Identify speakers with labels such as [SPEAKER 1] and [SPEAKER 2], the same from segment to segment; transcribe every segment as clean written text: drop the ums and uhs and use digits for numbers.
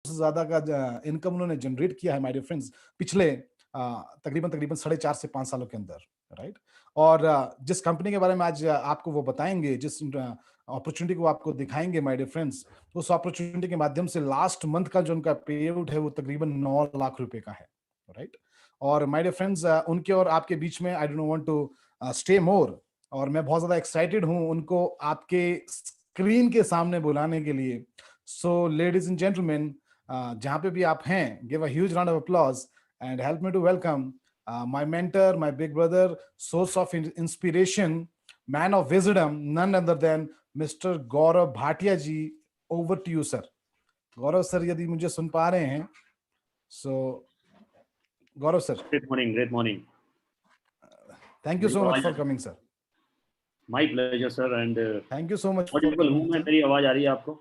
[SPEAKER 1] से ज्यादा का इनकम उन्होंने जनरेट किया है माय डियर फ्रेंड्स पिछले तकरीबन तकरीबन 4.5 से 5 सालों के अंदर, राइट। और जिस कंपनी के बारे में आज आपको वो बताएंगे, जिस अपॉर्चुनिटी को आपको दिखाएंगे माय डियर फ्रेंड्स, उस अपॉर्चुनिटी के माध्यम से लास्ट मंथ का जो उनका पे आउट है वो तकरीबन 9 लाख रुपए का है, राइट। और माय डियर फ्रेंड्स, उनके और आपके बीच में I don't want to stay more, और मैं बहुत ज्यादा एक्साइटेड हूं उनको आपके स्क्रीन के सामने बुलाने के लिए। सो लेडीज एंड जेंटलमैन, जहां पे भी आप हैं, give a huge round of applause and help me to welcome my mentor, my big brother, source of inspiration, man of wisdom, none other than mister Gaurav Bhatia ji. Over to you sir. Gaurav sir, यदि मुझे सुन पा रहे हैं, so Gaurav sir,
[SPEAKER 2] Great morning, great morning.
[SPEAKER 1] Thank you
[SPEAKER 2] मेरी
[SPEAKER 1] so much
[SPEAKER 2] आवाज
[SPEAKER 1] for coming sir.
[SPEAKER 2] My pleasure, sir. And
[SPEAKER 1] thank you so much for
[SPEAKER 2] audible हूँ
[SPEAKER 1] coming
[SPEAKER 2] मैं,
[SPEAKER 1] सर।
[SPEAKER 2] मेरी आवाज आ रही है आपको?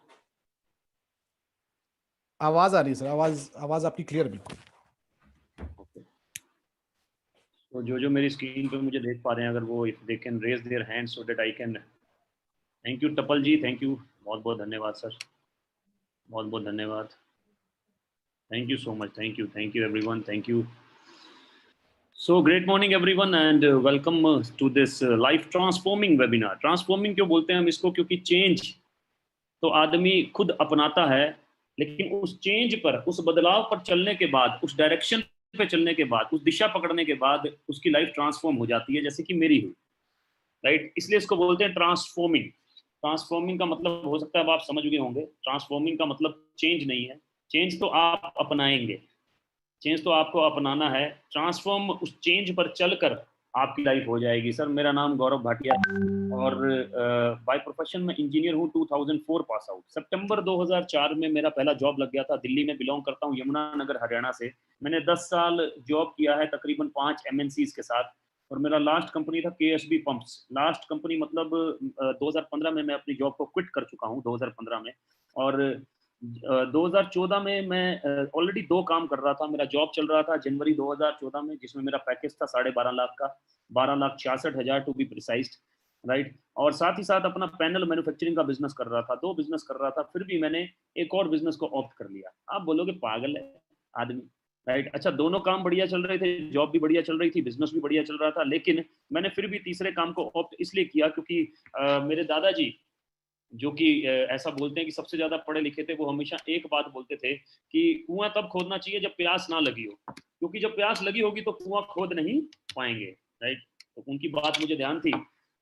[SPEAKER 1] आवाज आ रही है सर, आवाज आवाज आपकी क्लियर बिल्कुल।
[SPEAKER 2] Okay. तो जो मेरी स्क्रीन पे मुझे देख पा रहे हैं, अगर वो if they can raise their hands so that I can. Thank you Tapal ji, thank you, बहुत बहुत धन्यवाद सर, बहुत बहुत धन्यवाद। Thank you so much, thank you everyone, thank you. So great morning everyone and welcome to this life transforming webinar. Transforming क्यों बोलते हैं हम इसको? क्योंकि चेंज तो आदमी खुद अपनाता है, लेकिन उस चेंज पर, उस बदलाव पर चलने के बाद, उस डायरेक्शन पे चलने के बाद, उस दिशा पकड़ने के बाद उसकी लाइफ ट्रांसफॉर्म हो जाती है, जैसे कि मेरी हुई, राइट। इसलिए इसको बोलते हैं ट्रांसफॉर्मिंग। ट्रांसफॉर्मिंग का मतलब हो सकता है अब आप समझ गए होंगे, ट्रांसफॉर्मिंग का मतलब चेंज नहीं है, चेंज तो आप अपनाएंगे, चेंज तो आपको अपनाना है, ट्रांसफॉर्म उस चेंज पर चलकर आपकी लाइफ हो जाएगी। सर मेरा नाम गौरव भाटिया और बाय प्रोफेशन में इंजीनियर हूँ, 2004 पास आउट। सितंबर 2004 में मेरा पहला जॉब लग गया था। दिल्ली में बिलोंग करता हूँ, यमुनानगर हरियाणा से। मैंने 10 साल जॉब किया है, तकरीबन 5 MNCs के साथ, और मेरा लास्ट कंपनी था KSB पंप्स। लास्ट कंपनी मतलब 2015 में मैं अपनी जॉब को क्विट कर चुका हूँ, 2015 में। और 2014 में मैं ऑलरेडी 2 काम कर रहा था। मेरा जॉब चल रहा था जनवरी 2014 में, जिसमें मेरा पैकेज था 12.5 लाख का, 12,66,000 टू बी प्रिसाइज्ड, राइट। और साथ ही साथ अपना पैनल मैन्युफैक्चरिंग का बिजनेस कर रहा था, 2 बिजनेस कर रहा था। फिर भी मैंने एक और बिजनेस को ऑप्ट कर लिया। आप बोलोगे पागल है आदमी, राइट। अच्छा, दोनों काम बढ़िया चल रहे थे, जॉब भी बढ़िया चल रही थी, बिजनेस भी बढ़िया चल रहा था, लेकिन मैंने फिर भी तीसरे काम को ऑप्ट इसलिए किया क्योंकि मेरे दादाजी, जो कि ऐसा बोलते हैं कि सबसे ज्यादा पढ़े लिखे थे, वो हमेशा एक बात बोलते थे कि कुआं तब खोदना चाहिए जब प्यास ना लगी हो, क्योंकि जब प्यास लगी होगी तो कुआं खोद नहीं पाएंगे, राइट। तो उनकी बात मुझे ध्यान थी।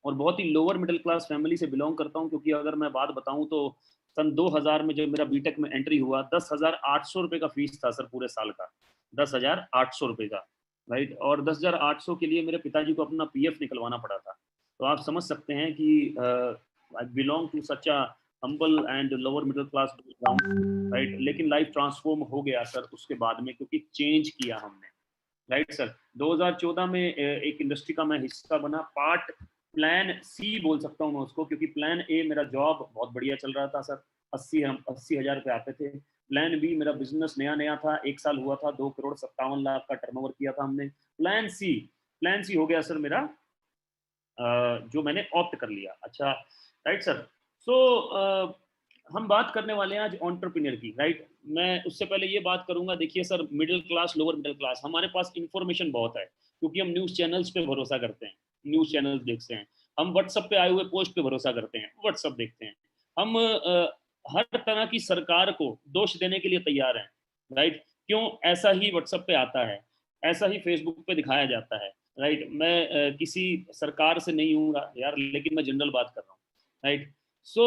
[SPEAKER 2] और बहुत ही लोअर मिडिल क्लास फैमिली से बिलोंग करता हूँ, क्योंकि अगर मैं बात बताऊं तो सन 2000 में जब मेरा बीटेक में एंट्री हुआ, 10,800 रुपये का फीस था सर, पूरे साल का 10,800 रुपये का, राइट। और 10,800 के लिए मेरे पिताजी को अपना PF निकलवाना पड़ा था। तो आप समझ सकते हैं कि I belong to such a humble and lower middle class background, right? लेकिन लाइफ ट्रांसफॉर्म हो गया सर उसके बाद में, क्योंकि चेंज किया हमने, राइट सर। 2014 में एक इंडस्ट्री का मैं हिस्सा बना, पार्ट प्लान C बोल सकता हूँ मैं उसको, क्योंकि प्लान A मेरा जॉब बहुत बढ़िया चल रहा था सर, 80,000 रुपये आते थे। प्लान B मेरा बिजनेस नया नया था, 1 साल हुआ था, 2,57 लाख का टर्नओवर किया था हमने। प्लान C हो गया सर मेरा, जो मैंने ऑप्ट कर लिया। अच्छा, राइट सर। सो हम बात करने वाले हैं आज एंटरप्रेन्योर की, राइट। मैं उससे पहले ये बात करूंगा, देखिए sir, middle class, lower middle class, हमारे पास इंफॉर्मेशन बहुत है, क्योंकि हम न्यूज़ चैनल्स पे भरोसा करते हैं, न्यूज़ चैनल्स देखते हैं। हम व्हाट्सएप पे आए हुए पोस्ट पे भरोसा करते हैं, व्हाट्सएप देखते हैं। हम हर तरह की सरकार को दोष देने के लिए तैयार हैं, राइट। क्यों? ऐसा ही व्हाट्सएप पे आता है, ऐसा ही फेसबुक पे दिखाया जाता है, राइट। मैं किसी सरकार से नहीं हूँ यार, लेकिन मैं जनरल बात कर रहा हूँ, राइट। सो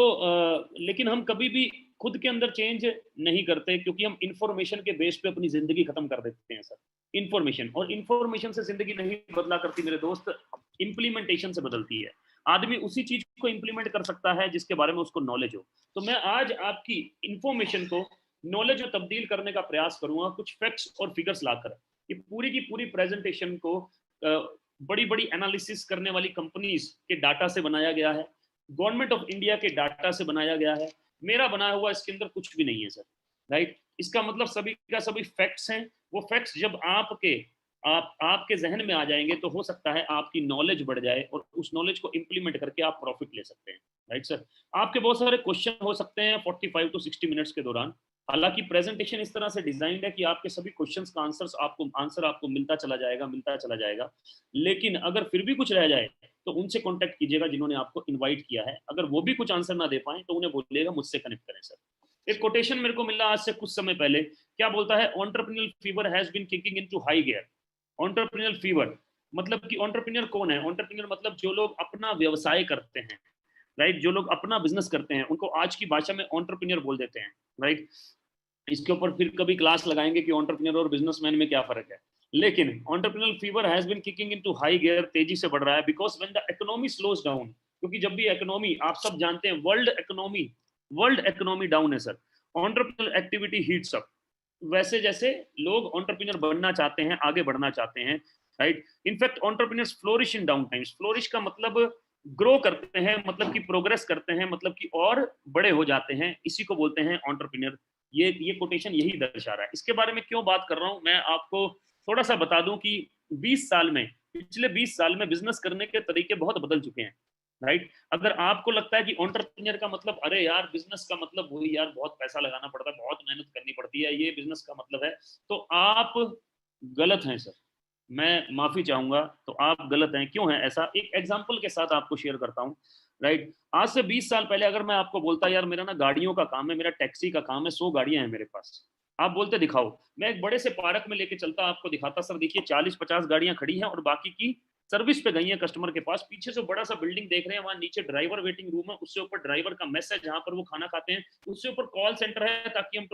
[SPEAKER 2] लेकिन हम कभी भी खुद के अंदर चेंज नहीं करते, क्योंकि हम इंफॉर्मेशन के बेस पे अपनी जिंदगी खत्म कर देते हैं सर। इंफॉर्मेशन, और इंफॉर्मेशन से जिंदगी नहीं बदला करती मेरे दोस्त, इंप्लीमेंटेशन से बदलती है। आदमी उसी चीज को इंप्लीमेंट कर सकता है जिसके बारे में उसको नॉलेज हो। तो मैं आज आपकी इंफॉर्मेशन को नॉलेज में तब्दील करने का प्रयास करूंगा, कुछ फैक्ट्स और फिगर्स लाकर। ये पूरी की पूरी प्रेजेंटेशन को बड़ी बड़ी एनालिसिस करने वाली कंपनीज के डाटा से बनाया गया है, गवर्नमेंट ऑफ इंडिया के डाटा से बनाया गया है। मेरा बनाया हुआ इसके अंदर कुछ भी नहीं है सर, राइट। इसका मतलब सभी का सभी फैक्ट्स हैं। वो फैक्ट्स जब आपके जहन में आ जाएंगे तो हो सकता है आपकी नॉलेज बढ़ जाए, और उस नॉलेज को इंप्लीमेंट करके आप प्रॉफिट ले सकते हैं, राइट सर। आपके बहुत सारे क्वेश्चन हो सकते हैं 45 to 60 मिनट्स के दौरान, हालांकि प्रेजेंटेशन इस तरह से डिजाइंड है कि आपके सभी क्वेश्चंस का आंसर आपको मिलता चला जाएगा। लेकिन अगर फिर भी कुछ रह जाए तो उनसे कांटेक्ट कीजिएगा जिन्होंने आपको इनवाइट किया है। अगर वो भी कुछ आंसर ना दे पाए तो उन्हें बोलिएगा मुझसे कनेक्ट करें सर। एक कोटेशन मेरे को मिला आज से कुछ समय पहले, क्या बोलता है, entrepreneurial fever has been kicking into high gear. Entrepreneurial fever मतलब कि एंटरप्रेन्योर कौन है? एंटरप्रेन्योर मतलब जो लोग अपना व्यवसाय करते हैं, राइट, जो लोग अपना बिजनेस करते हैं उनको आज की भाषा में एंटरप्रेन्योर बोल देते हैं, राइट। इसके ऊपर फिर कभी क्लास लगाएंगे कि एंटरप्रेन्योर और बिजनेसमैन में क्या फर्क है। लेकिन entrepreneurial fever has been kicking into high gear, तेजी से बढ़ रहा है, because when the economy slows down, क्योंकि जब भी इकोनॉमी, आप सब जानते हैं वर्ल्ड इकोनॉमी डाउन है sir, entrepreneurial activity heats up. वैसे जैसे लोग एंटरप्रेन्योर बनना चाहते हैं, आगे बढ़ना चाहते हैं, राइट। इनफैक्ट एंटरप्रेन्योर्स फ्लोरिश इन डाउन टाइम्स। फ्लोरिश का मतलब ग्रो करते हैं, मतलब कि प्रोग्रेस करते हैं, मतलब कि और बड़े हो जाते हैं, इसी को बोलते हैं एंटरप्रेन्योर। ये कोटेशन यही दर्शा रहा है। इसके बारे में क्यों बात कर रहा हूं, मैं आपको थोड़ा सा बता दूं कि 20 साल में, पिछले 20 साल में बिजनेस करने के तरीके बहुत बदल चुके हैं, राइट। अगर आपको लगता है कि एंटरप्रेन्योर का मतलब अरे यार बिजनेस का मतलब वही यार बहुत पैसा लगाना पड़ता है, बहुत मेहनत करनी पड़ती है, ये बिजनेस का मतलब है, तो आप गलत हैं सर। मैं माफी चाहूंगा, तो आप गलत हैं। क्यों है ऐसा, एक एग्जांपल के साथ आपको शेयर करता हूं, राइट। आज से 20 साल पहले अगर मैं आपको बोलता यार मेरा ना गाड़ियों का काम है, मेरा टैक्सी का काम है, 100 गाड़ियां हैं मेरे पास, आप बोलते दिखाओ, मैं एक बड़े से पार्क में लेके चलता, आपको दिखाता सर देखिए 40-50 गाड़ियां खड़ी हैं और बाकी की सर्विस पे गई है कस्टमर के पास। पीछे से बड़ा सा बिल्डिंग देख रहे हैं, वहां नीचे ड्राइवर वेटिंग रूम है, उससे ऊपर ड्राइवर का मेस है जहां पर वो खाना खाते हैं, उससे ऊपर कॉल सेंटर है ताकि हम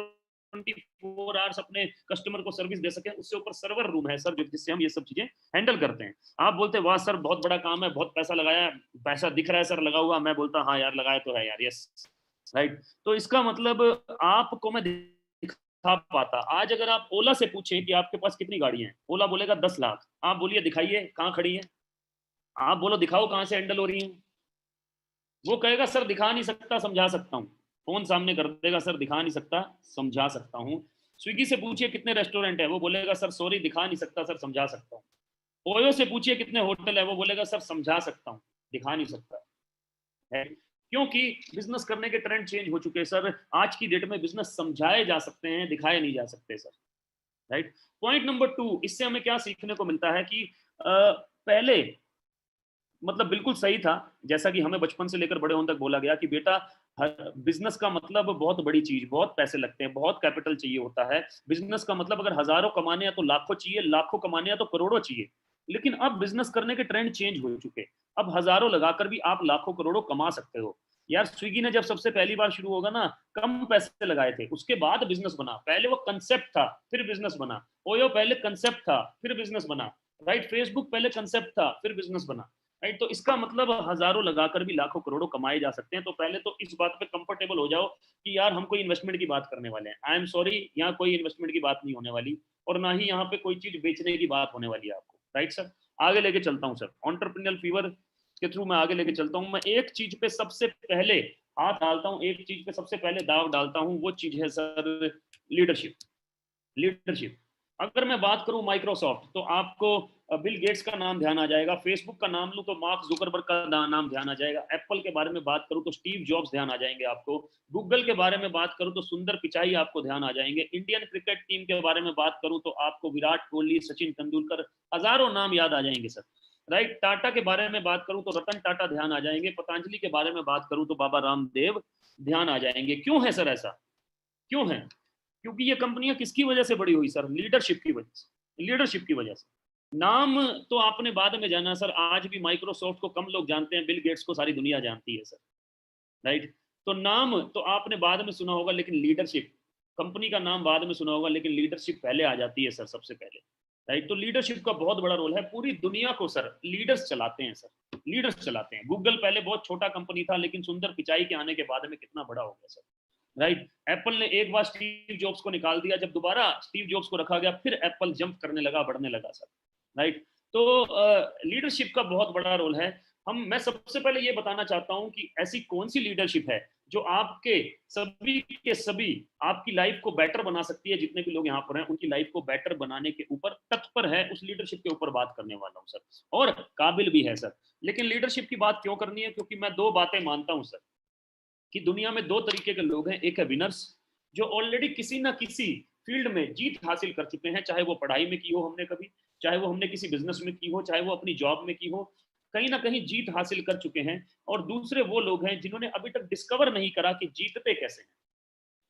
[SPEAKER 2] 24 आवर्स अपने कस्टमर को सर्विस दे सकें, उससे ऊपर सर्वर रूम है सर जिससे हम ये सब चीजें हैंडल करते हैं। आप बोलते वाह सर बहुत बड़ा काम है, बहुत पैसा लगाया, पैसा दिख रहा है सर लगा हुआ, मैं बोलता हाँ यार लगाया तो है यार, यस, राइट। तो इसका मतलब आपको मैं दिखा पाता। आज अगर आप ओला से पूछें कि आपके पास कितनी गाड़ियां हैं, ओला बोलेगा 10 लाख। आप बोलिए दिखाइए कहाँ खड़ी है, आप बोलो दिखाओ कहाँ से हैंडल हो रही है, वो कहेगा सर दिखा नहीं सकता, समझा सकता हूँ। फोन सामने कर देगा, सर दिखा नहीं सकता, समझा सकता हूँ। स्विगी से पूछिए कितने रेस्टोरेंट है, वो बोलेगा सर सॉरी दिखा नहीं सकता सर, समझा सकता हूँ। ओयो से पूछिए कितने होटल है, वो बोलेगा सर समझा सकता हूँ, दिखा नहीं सकता है। क्योंकि बिजनेस करने के ट्रेंड चेंज हो चुके हैं सर। आज की डेट में बिजनेस समझाए जा सकते हैं, दिखाए नहीं जा सकते सर, राइट। पॉइंट नंबर 2, इससे हमें क्या सीखने को मिलता है कि पहले मतलब बिल्कुल सही था, जैसा कि हमें बचपन से लेकर बड़े होने तक बोला गया कि बेटा बिजनेस का मतलब बहुत बड़ी चीज, बहुत पैसे लगते हैं, बहुत कैपिटल चाहिए होता है। बिजनेस का मतलब अगर हजारों कमाने हैं तो लाखों चाहिए, लाखों कमाने हैं तो करोड़ों चाहिए। लेकिन अब बिजनेस करने के ट्रेंड चेंज हो चुके, अब हजारों लगाकर भी आप लाखों करोड़ों कमा सकते हो। यार स्विगी ने जब सबसे पहली बार शुरू होगा ना, कम पैसे लगाए थे, उसके बाद बिजनेस बना। पहले वो कंसेप्ट था फिर बिजनेस बना। ओयो पहले कंसेप्ट था फिर बिजनेस बना, राइट। फेसबुक पहले कंसेप्ट था फिर बिजनेस बना, राइट। तो इसका मतलब हजारों लगाकर भी लाखों करोड़ों कमाए जा सकते हैं। तो पहले तो इस बात पे कंफर्टेबल हो जाओ कि यार हम कोई इन्वेस्टमेंट की बात करने वाले हैं। आई एम सॉरी, यहाँ कोई इन्वेस्टमेंट की बात नहीं होने वाली, और ना ही यहाँ पे कोई चीज बेचने की बात होने वाली है आपको, राइट सर। आगे लेके चलता हूँ सर, एंटरप्रेन्योरियल फीवर के थ्रू मैं आगे लेके चलता हूँ। मैं एक चीज पे सबसे पहले हाथ डालता हूँ, एक चीज पे सबसे पहले दाव डालता हूँ, वो चीज है सर लीडरशिप। लीडरशिप, अगर मैं बात करूं माइक्रोसॉफ्ट तो आपको बिल गेट्स का नाम ध्यान आ जाएगा। फेसबुक का नाम लूं तो मार्क जुकरबर्ग का नाम ध्यान आ जाएगा। एप्पल के बारे में बात करूं तो स्टीव जॉब्स ध्यान आ जाएंगे आपको। गूगल के बारे में बात करूं तो सुंदर पिचाई आपको ध्यान आ जाएंगे। इंडियन क्रिकेट टीम के बारे में बात करूं तो आपको विराट कोहली, सचिन तेंदुलकर, हजारों नाम याद आ जाएंगे सर, राइट। टाटा के बारे में बात करूं तो रतन टाटा ध्यान आ जाएंगे। पतंजलि के बारे में बात करूं तो बाबा रामदेव ध्यान आ जाएंगे। क्यों है सर ऐसा, क्यों है? क्योंकि ये कंपनियां किसकी वजह से बड़ी हुई सर? लीडरशिप की वजह से, लीडरशिप की वजह से। नाम तो आपने बाद में जाना सर, आज भी माइक्रोसॉफ्ट को कम लोग जानते हैं, बिल गेट्स को सारी दुनिया जानती है सर, राइट। तो नाम तो आपने बाद में सुना होगा, लेकिन लीडरशिप, कंपनी का नाम बाद में सुना होगा लेकिन लीडरशिप पहले आ जाती है सर, सबसे पहले, राइट। तो लीडरशिप का बहुत बड़ा रोल है। पूरी दुनिया को सर लीडर्स चलाते हैं सर, लीडर्स चलाते हैं। गूगल पहले बहुत छोटा कंपनी था, लेकिन सुंदर पिचाई के आने के बाद में कितना बड़ा हो गया सर, राइट। एप्पल ने एक बार स्टीव जॉब्स को निकाल दिया, जब दोबारा स्टीव जॉब्स को रखा गया फिर एप्पल जंप करने लगा, बढ़ने लगा सर, राइट। तो लीडरशिप का बहुत बड़ा रोल है। मैं सबसे पहले ये बताना चाहता हूं कि ऐसी कौन सी लीडरशिप है जो आपके सभी के सभी आपकी लाइफ को बेटर बना सकती है। जितने भी लोग यहाँ पर हैं उनकी लाइफ को बेटर बनाने के ऊपर तत्पर है, उस लीडरशिप के ऊपर बात करने वाला हूँ सर, और काबिल भी है सर। लेकिन लीडरशिप की बात क्यों करनी है? क्योंकि मैं दो बातें मानता हूँ सर, कि दुनिया में दो तरीके के लोग हैं, एक है विनर्स जो ऑलरेडी किसी ना किसी फील्ड में जीत हासिल कर चुके हैं, चाहे वो पढ़ाई में की हो हमने कभी, चाहे वो हमने किसी बिजनेस में की हो, चाहे वो अपनी जॉब में की हो, कहीं ना कहीं जीत हासिल कर चुके हैं। और दूसरे वो लोग हैं जिन्होंने अभी तक डिस्कवर नहीं करा कि जीतते कैसे हैं,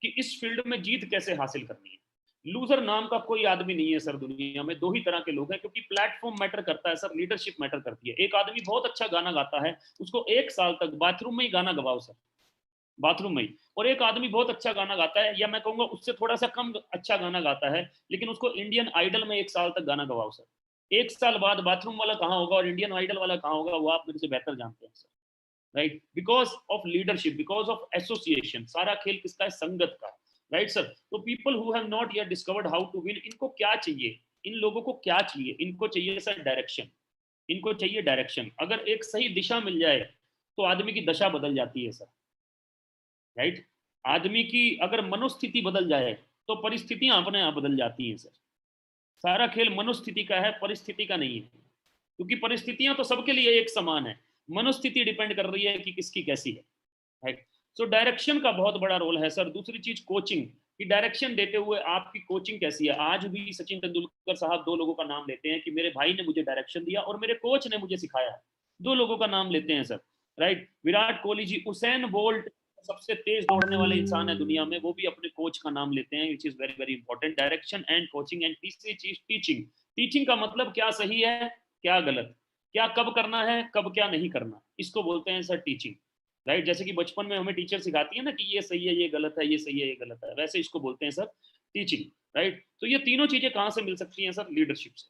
[SPEAKER 2] कि इस फील्ड में जीत कैसे हासिल करनी है। लूजर नाम का कोई आदमी नहीं है सर दुनिया में, दो ही तरह के लोग हैं, क्योंकि प्लेटफॉर्म मैटर करता है सर, लीडरशिप मैटर करती है। एक आदमी बहुत अच्छा गाना गाता है, उसको 1 साल तक बाथरूम में ही गाना गवाओ सर, बाथरूम में ही। और एक आदमी बहुत अच्छा गाना गाता है, या मैं कहूंगा उससे थोड़ा सा कम अच्छा गाना गाता है, लेकिन उसको इंडियन आइडल में 1 साल तक गाना गवाओ सर। 1 साल बाद बाथरूम वाला कहाँ होगा और इंडियन आइडल वाला कहाँ होगा, वो आप मेरे से बेहतर जानते हैं sir, right? Because of leadership, because of association. सारा खेल किसका है? संगत का, राइट सर? तो people who have not yet discovered how to win, इनको क्या चाहिए? इन लोगों को क्या चाहिए? इनको चाहिए सर डायरेक्शन, इनको चाहिए डायरेक्शन। अगर एक सही दिशा मिल जाए तो आदमी की दशा बदल जाती है सर, राइट? आदमी की अगर मनोस्थिति बदल जाए तो परिस्थितियां अपने आप बदल जाती हैं सर। सारा खेल मनोस्थिति का है, परिस्थिति का नहीं है, क्योंकि परिस्थितियां तो सबके लिए एक समान है, मनोस्थिति डिपेंड कर रही है कि किसकी कैसी है, राइट? सो डायरेक्शन का बहुत बड़ा रोल है सर। दूसरी चीज कोचिंग की, डायरेक्शन देते हुए आपकी कोचिंग कैसी है। आज भी सचिन तेंदुलकर साहब दो लोगों का नाम लेते हैं कि मेरे भाई ने मुझे डायरेक्शन दिया और मेरे कोच ने मुझे सिखाया। दो लोगों का नाम लेते हैं sir, right? Virat Kohli ji, Usain bolt सबसे तेज दौड़ने वाले इंसान है दुनिया में, वो भी अपने कोच का नाम लेते हैं, which is very very important. Direction and coaching. And तीसरी चीज टीचिंग। टीचिंग का मतलब क्या सही है क्या गलत, क्या कब करना है कब क्या नहीं करना, इसको बोलते हैं सर टीचिंग, राइट? जैसे कि बचपन में हमें टीचर सिखाती है ना कि ये सही है ये गलत है, ये सही है ये गलत है, वैसे इसको बोलते हैं सर टीचिंग, राइट? तो ये तीनों चीजें कहाँ से मिल सकती हैं सर? लीडरशिप से,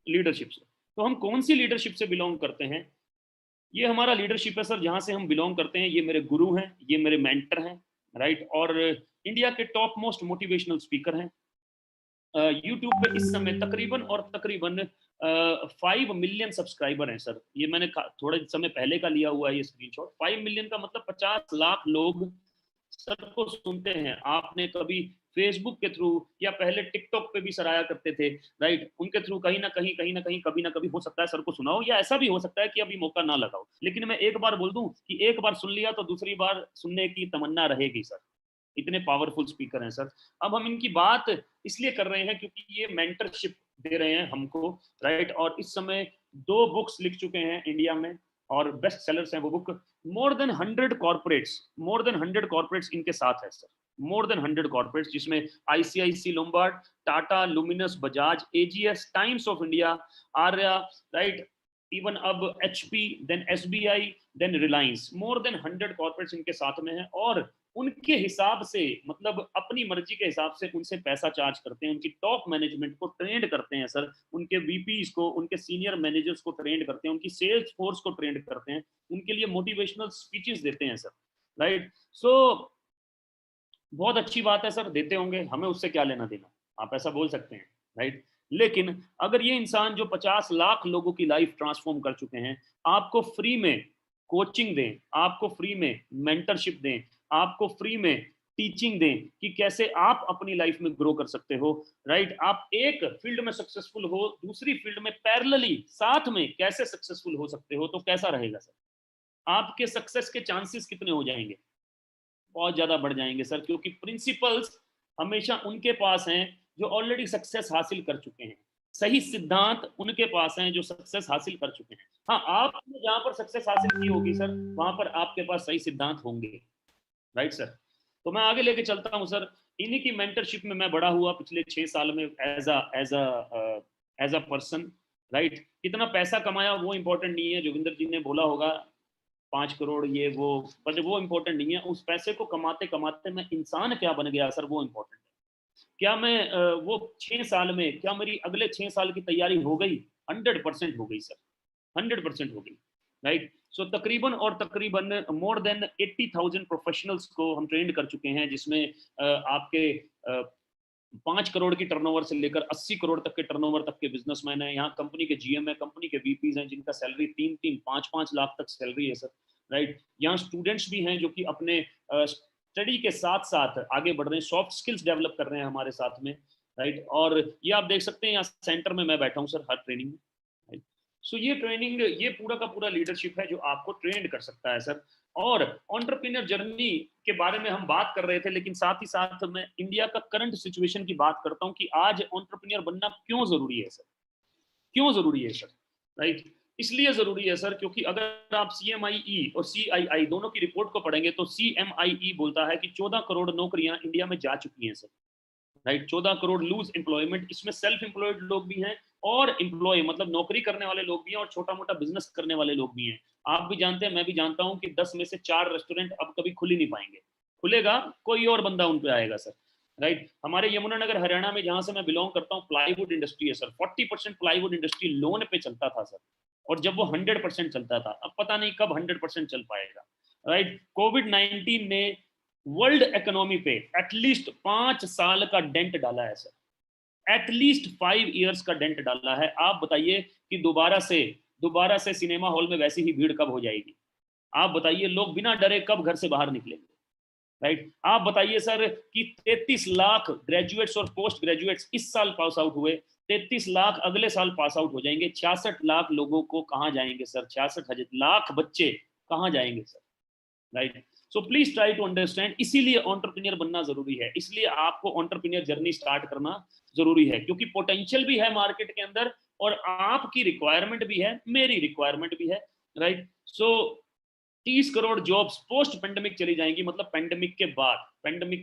[SPEAKER 2] लीडरशिप से। तो हम कौन सी लीडरशिप से बिलोंग करते हैं? ये हमारा लीडरशिप है सर, जहां से हम बिलोंग करते हैं। ये मेरे गुरु हैं, ये मेरे मेंटर हैं, राइट? और इंडिया के टॉप मोस्ट मोटिवेशनल स्पीकर हैं। यूट्यूब पे इस समय तकरीबन और तकरीबन 5 मिलियन सब्सक्राइबर हैं सर। ये मैंने थोड़े समय पहले का लिया हुआ है ये स्क्रीनशॉट। 5 मिलियन का मतलब 50 लाख लोग सर को सुनते हैं। आपने कभी फेसबुक के थ्रू या पहले टिकटॉक पे भी सर आया करते थे, राइट? उनके थ्रू कहीं ना कहीं कभी ना कभी हो सकता है सर को सुनाओ, या ऐसा भी हो सकता है कि अभी मौका ना लगाओ। लेकिन मैं एक बार बोल दूं कि एक बार सुन लिया तो दूसरी बार सुनने की तमन्ना रहेगी सर। इतने पावरफुल स्पीकर हैं सर। अब हम इनकी बात इसलिए कर रहे हैं क्योंकि ये मेंटरशिप दे रहे हैं हमको, राइट? और इस समय 2 बुक्स लिख चुके हैं इंडिया में और बेस्ट सेलर्स हैं वो बुक। मोर देन 100 कॉर्पोरेट्स इनके साथ है सर। मोर देन 100 कॉर्पोरेट्स, जिसमें ICICI Lombard, Tata, Luminous, Bajaj, AGS, Times of India, Arya, right? Even अब HP, then SBI, then Reliance. More than 100 corporates इनके साथ में है। और उनके हिसाब से, मतलब अपनी मर्जी के हिसाब से उनसे पैसा चार्ज करते हैं, उनकी टॉप मैनेजमेंट को ट्रेंड करते हैं सर, उनके वीपीज को, उनके सीनियर मैनेजर्स को ट्रेंड करते हैं, उनकी सेल्स फोर्स को ट्रेंड करते हैं, उनके लिए मोटिवेशनल स्पीचेस देते हैं सर, राइट? सो बहुत अच्छी बात है सर, देते होंगे, हमें उससे क्या लेना देना, आप ऐसा बोल सकते हैं, राइट? लेकिन अगर ये इंसान जो 50 लाख लोगों की लाइफ ट्रांसफॉर्म कर चुके हैं, आपको फ्री में कोचिंग दें, आपको फ्री में मेंटरशिप दें, आपको फ्री में टीचिंग दें कि कैसे आप अपनी लाइफ में ग्रो कर सकते हो, राइट? आप एक फील्ड में सक्सेसफुल हो, दूसरी फील्ड में पैरेलली साथ में कैसे सक्सेसफुल हो सकते हो, तो कैसा रहेगा सर? आपके सक्सेस के चांसेस कितने हो जाएंगे? बहुत ज्यादा बढ़ जाएंगे सर, क्योंकि प्रिंसिपल्स हमेशा उनके पास हैं जो ऑलरेडी सक्सेस हासिल कर चुके हैं। सही सिद्धांत उनके पास हैं जो सक्सेस हासिल कर चुके हैं। हाँ, आपने जहां पर सक्सेस हासिल की होगी सर, वहां पर आपके पास सही सिद्धांत होंगे, राइट सर? तो मैं आगे लेके चलता हूँ सर। इन्हीं की मेंटरशिप में मैं बड़ा हुआ पिछले 6 साल में एज अ पर्सन, राइट? कितना पैसा कमाया वो इंपॉर्टेंट नहीं है, जोगिंदर जी ने बोला होगा 5 करोड़ ये वो, बट वो इंपॉर्टेंट नहीं है। उस पैसे को कमाते कमाते मैं इंसान क्या बन गया सर, वो इंपॉर्टेंट है। क्या मैं वो 6 साल में, क्या मेरी अगले 6 साल की तैयारी हो गई? 100% हो गई सर, 100% हो गई, राइट? सो तकरीबन और तकरीबन मोर देन 80,000 प्रोफेशनल्स को हम ट्रेंड कर चुके हैं, जिसमें आपके 5 करोड़ की टर्नओवर से लेकर 80 करोड़ तक के टर्नओवर तक के बिजनेसमैन है। यहाँ कंपनी के जीएम है, कंपनी के वीपीज हैं, जिनका सैलरी 3-5 लाख तक सैलरी है सर, राइट? यहाँ स्टूडेंट्स भी हैं जो कि अपने स्टडी के साथ साथ आगे बढ़ रहे हैं, सॉफ्ट स्किल्स डेवलप कर रहे हैं हमारे साथ में, राइट? और ये आप देख सकते हैं यहाँ सेंटर में मैं बैठा हूँ सर, हर ट्रेनिंग में, राइट? सो ये ट्रेनिंग, ये पूरा का पूरा लीडरशिप है जो आपको ट्रेंड कर सकता है सर। और एंटरप्रेन्योर जर्नी के बारे में हम बात कर रहे थे, लेकिन साथ ही साथ मैं इंडिया का करंट सिचुएशन की बात करता हूं कि आज एंटरप्रेन्योर बनना क्यों जरूरी है सर, क्यों जरूरी है सर, राइट? इसलिए जरूरी है सर क्योंकि अगर आप CMIE और CII दोनों की रिपोर्ट को पढ़ेंगे तो CMIE बोलता है कि 14 करोड़ नौकरियां इंडिया में जा चुकी हैं sir, right? 14 crore lose employment, इसमें सेल्फ एम्प्लॉयड लोग भी हैं और एम्प्लॉय मतलब नौकरी करने वाले लोग भी हैं और छोटा मोटा बिजनेस करने वाले लोग भी हैं। आप भी जानते हैं, मैं भी जानता हूं कि 10 में से 4 रेस्टोरेंट अब कभी खुल ही नहीं पाएंगे, खुलेगा कोई और बंदा उन पे आएगा सर, राइट? हमारे यमुनानगर हरियाणा में जहां से मैं बिलोंग करता हूँ प्लाईवुड इंडस्ट्री है सर, 40% प्लाईवुड इंडस्ट्री लोन पे चलता था सर, और जब वो 100% चलता था, अब पता नहीं कब 100% चल पाएगा, राइट? कोविड-19 ने वर्ल्ड इकोनॉमी पे एटलीस्ट 5 साल का डेंट डाला है सर, एटलीस्ट 5 इयर्स का डेंट डाला है। आप बताइए कि दोबारा से सिनेमा हॉल में वैसी ही भीड़ कब हो जाएगी? आप बताइए, लोग बिना डरे कब घर से बाहर निकलेंगे, राइट? आप बताइए सर कि 33 लाख ग्रेजुएट्स और पोस्ट ग्रेजुएट्स इस साल पास आउट हुए, 33 लाख अगले साल पास आउट हो जाएंगे, 66 लाख लोगों को कहाँ जाएंगे सर, 66 लाख बच्चे कहाँ जाएंगे sir, right? So please try to understand, इसीलिए एंटरप्रेन्योर बनना जरूरी है, इसलिए आपको एंटरप्रेन्योर जर्नी स्टार्ट करना जरूरी है, क्योंकि पोटेंशियल भी है मार्केट के अंदर और आपकी रिक्वायरमेंट भी है, मेरी रिक्वायरमेंट भी है, राइट? सो 30 करोड़ जॉब्स पोस्ट पेंडेमिक चली जाएंगी, मतलब पेंडेमिक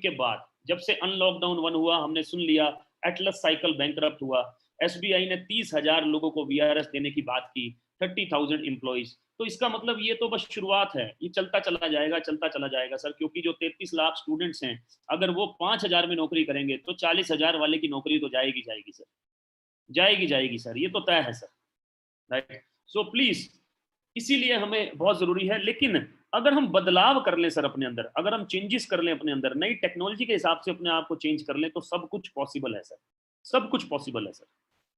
[SPEAKER 2] के बाद जब से अनलॉकडाउन 1 हुआ, हमने सुन लिया एटलस साइकिल बैंकरप्ट हुआ, SBI ने 30,000 लोगों को VRS देने की बात की, 30,000 एम्प्लॉइज, तो इसका मतलब ये तो बस शुरुआत है, ये चलता चला जाएगा सर, क्योंकि जो 33 लाख स्टूडेंट्स हैं, अगर वो 5,000 में नौकरी करेंगे तो 40,000 वाले की नौकरी तो जाएगी सर, जाएगी सर, ये तो तय है सर, राइट? सो प्लीज, इसीलिए हमें बहुत जरूरी है, लेकिन अगर हम बदलाव कर लें सर अपने अंदर, अगर हम चेंजेस कर लें अपने अंदर, नई टेक्नोलॉजी के हिसाब से अपने आप को चेंज कर लें, तो सब कुछ पॉसिबल है सर, सब कुछ पॉसिबल है सर,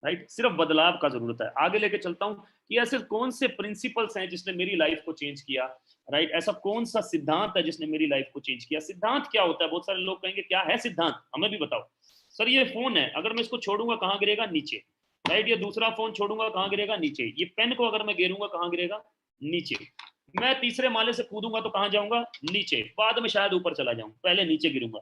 [SPEAKER 2] राइट? सिर्फ बदलाव का जरूरत है। आगे लेके चलता हूं कि ऐसे कौन से प्रिंसिपल्स हैं जिसने मेरी लाइफ को चेंज किया, राइट? ऐसा कौन सा सिद्धांत है जिसने मेरी लाइफ को चेंज किया? सिद्धांत क्या होता है? बहुत सारे लोग कहेंगे क्या है सिद्धांत, हमें भी बताओ। सर ये फोन है, अगर मैं इसको छोड़ूंगा कहाँ गिरेगा? नीचे, राइट? ये दूसरा फोन छोड़ूंगा कहाँ गिरेगा? नीचे। ये पेन को अगर मैं गिरूंगा कहाँ गिरेगा? नीचे। मैं तीसरे माले से कूदूंगा तो कहाँ जाऊंगा? नीचे। बाद में शायद ऊपर चला जाऊं, पहले नीचे गिरूंगा,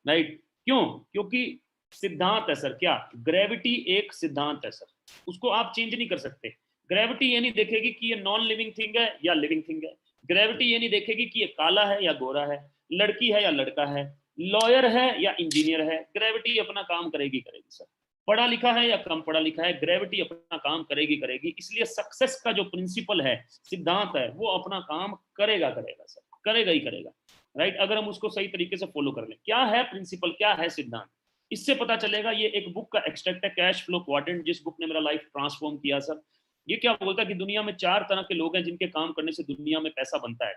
[SPEAKER 2] राइट? क्यों? क्योंकि सिद्धांत है सर। क्या? ग्रेविटी एक सिद्धांत है सर, उसको आप चेंज नहीं कर सकते। ग्रेविटी ये नहीं देखेगी कि ये नॉन लिविंग थिंग है या लिविंग थिंग है। ग्रेविटी ये नहीं देखेगी कि ये काला है या गोरा है, लड़की है या लड़का है, लॉयर है या इंजीनियर है। ग्रेविटी अपना काम करेगी सर। पढ़ा लिखा है या कम पढ़ा लिखा है, ग्रेविटी अपना काम करेगी। इसलिए सक्सेस का जो प्रिंसिपल है, सिद्धांत है, वो अपना काम करेगा सर, करेगा ही करेगा, राइट? अगर हम उसको सही तरीके से फॉलो कर लें। क्या है प्रिंसिपल, क्या है सिद्धांत, इससे पता चलेगा। ये एक बुक का एक्सट्रैक्ट है, कैश फ्लो क्वाड्रेंट, जिस बुक ने मेरा लाइफ ट्रांसफॉर्म किया सर। ये क्या बोलता है कि दुनिया में 4 तरह के लोग हैं जिनके काम करने से दुनिया में पैसा बनता है।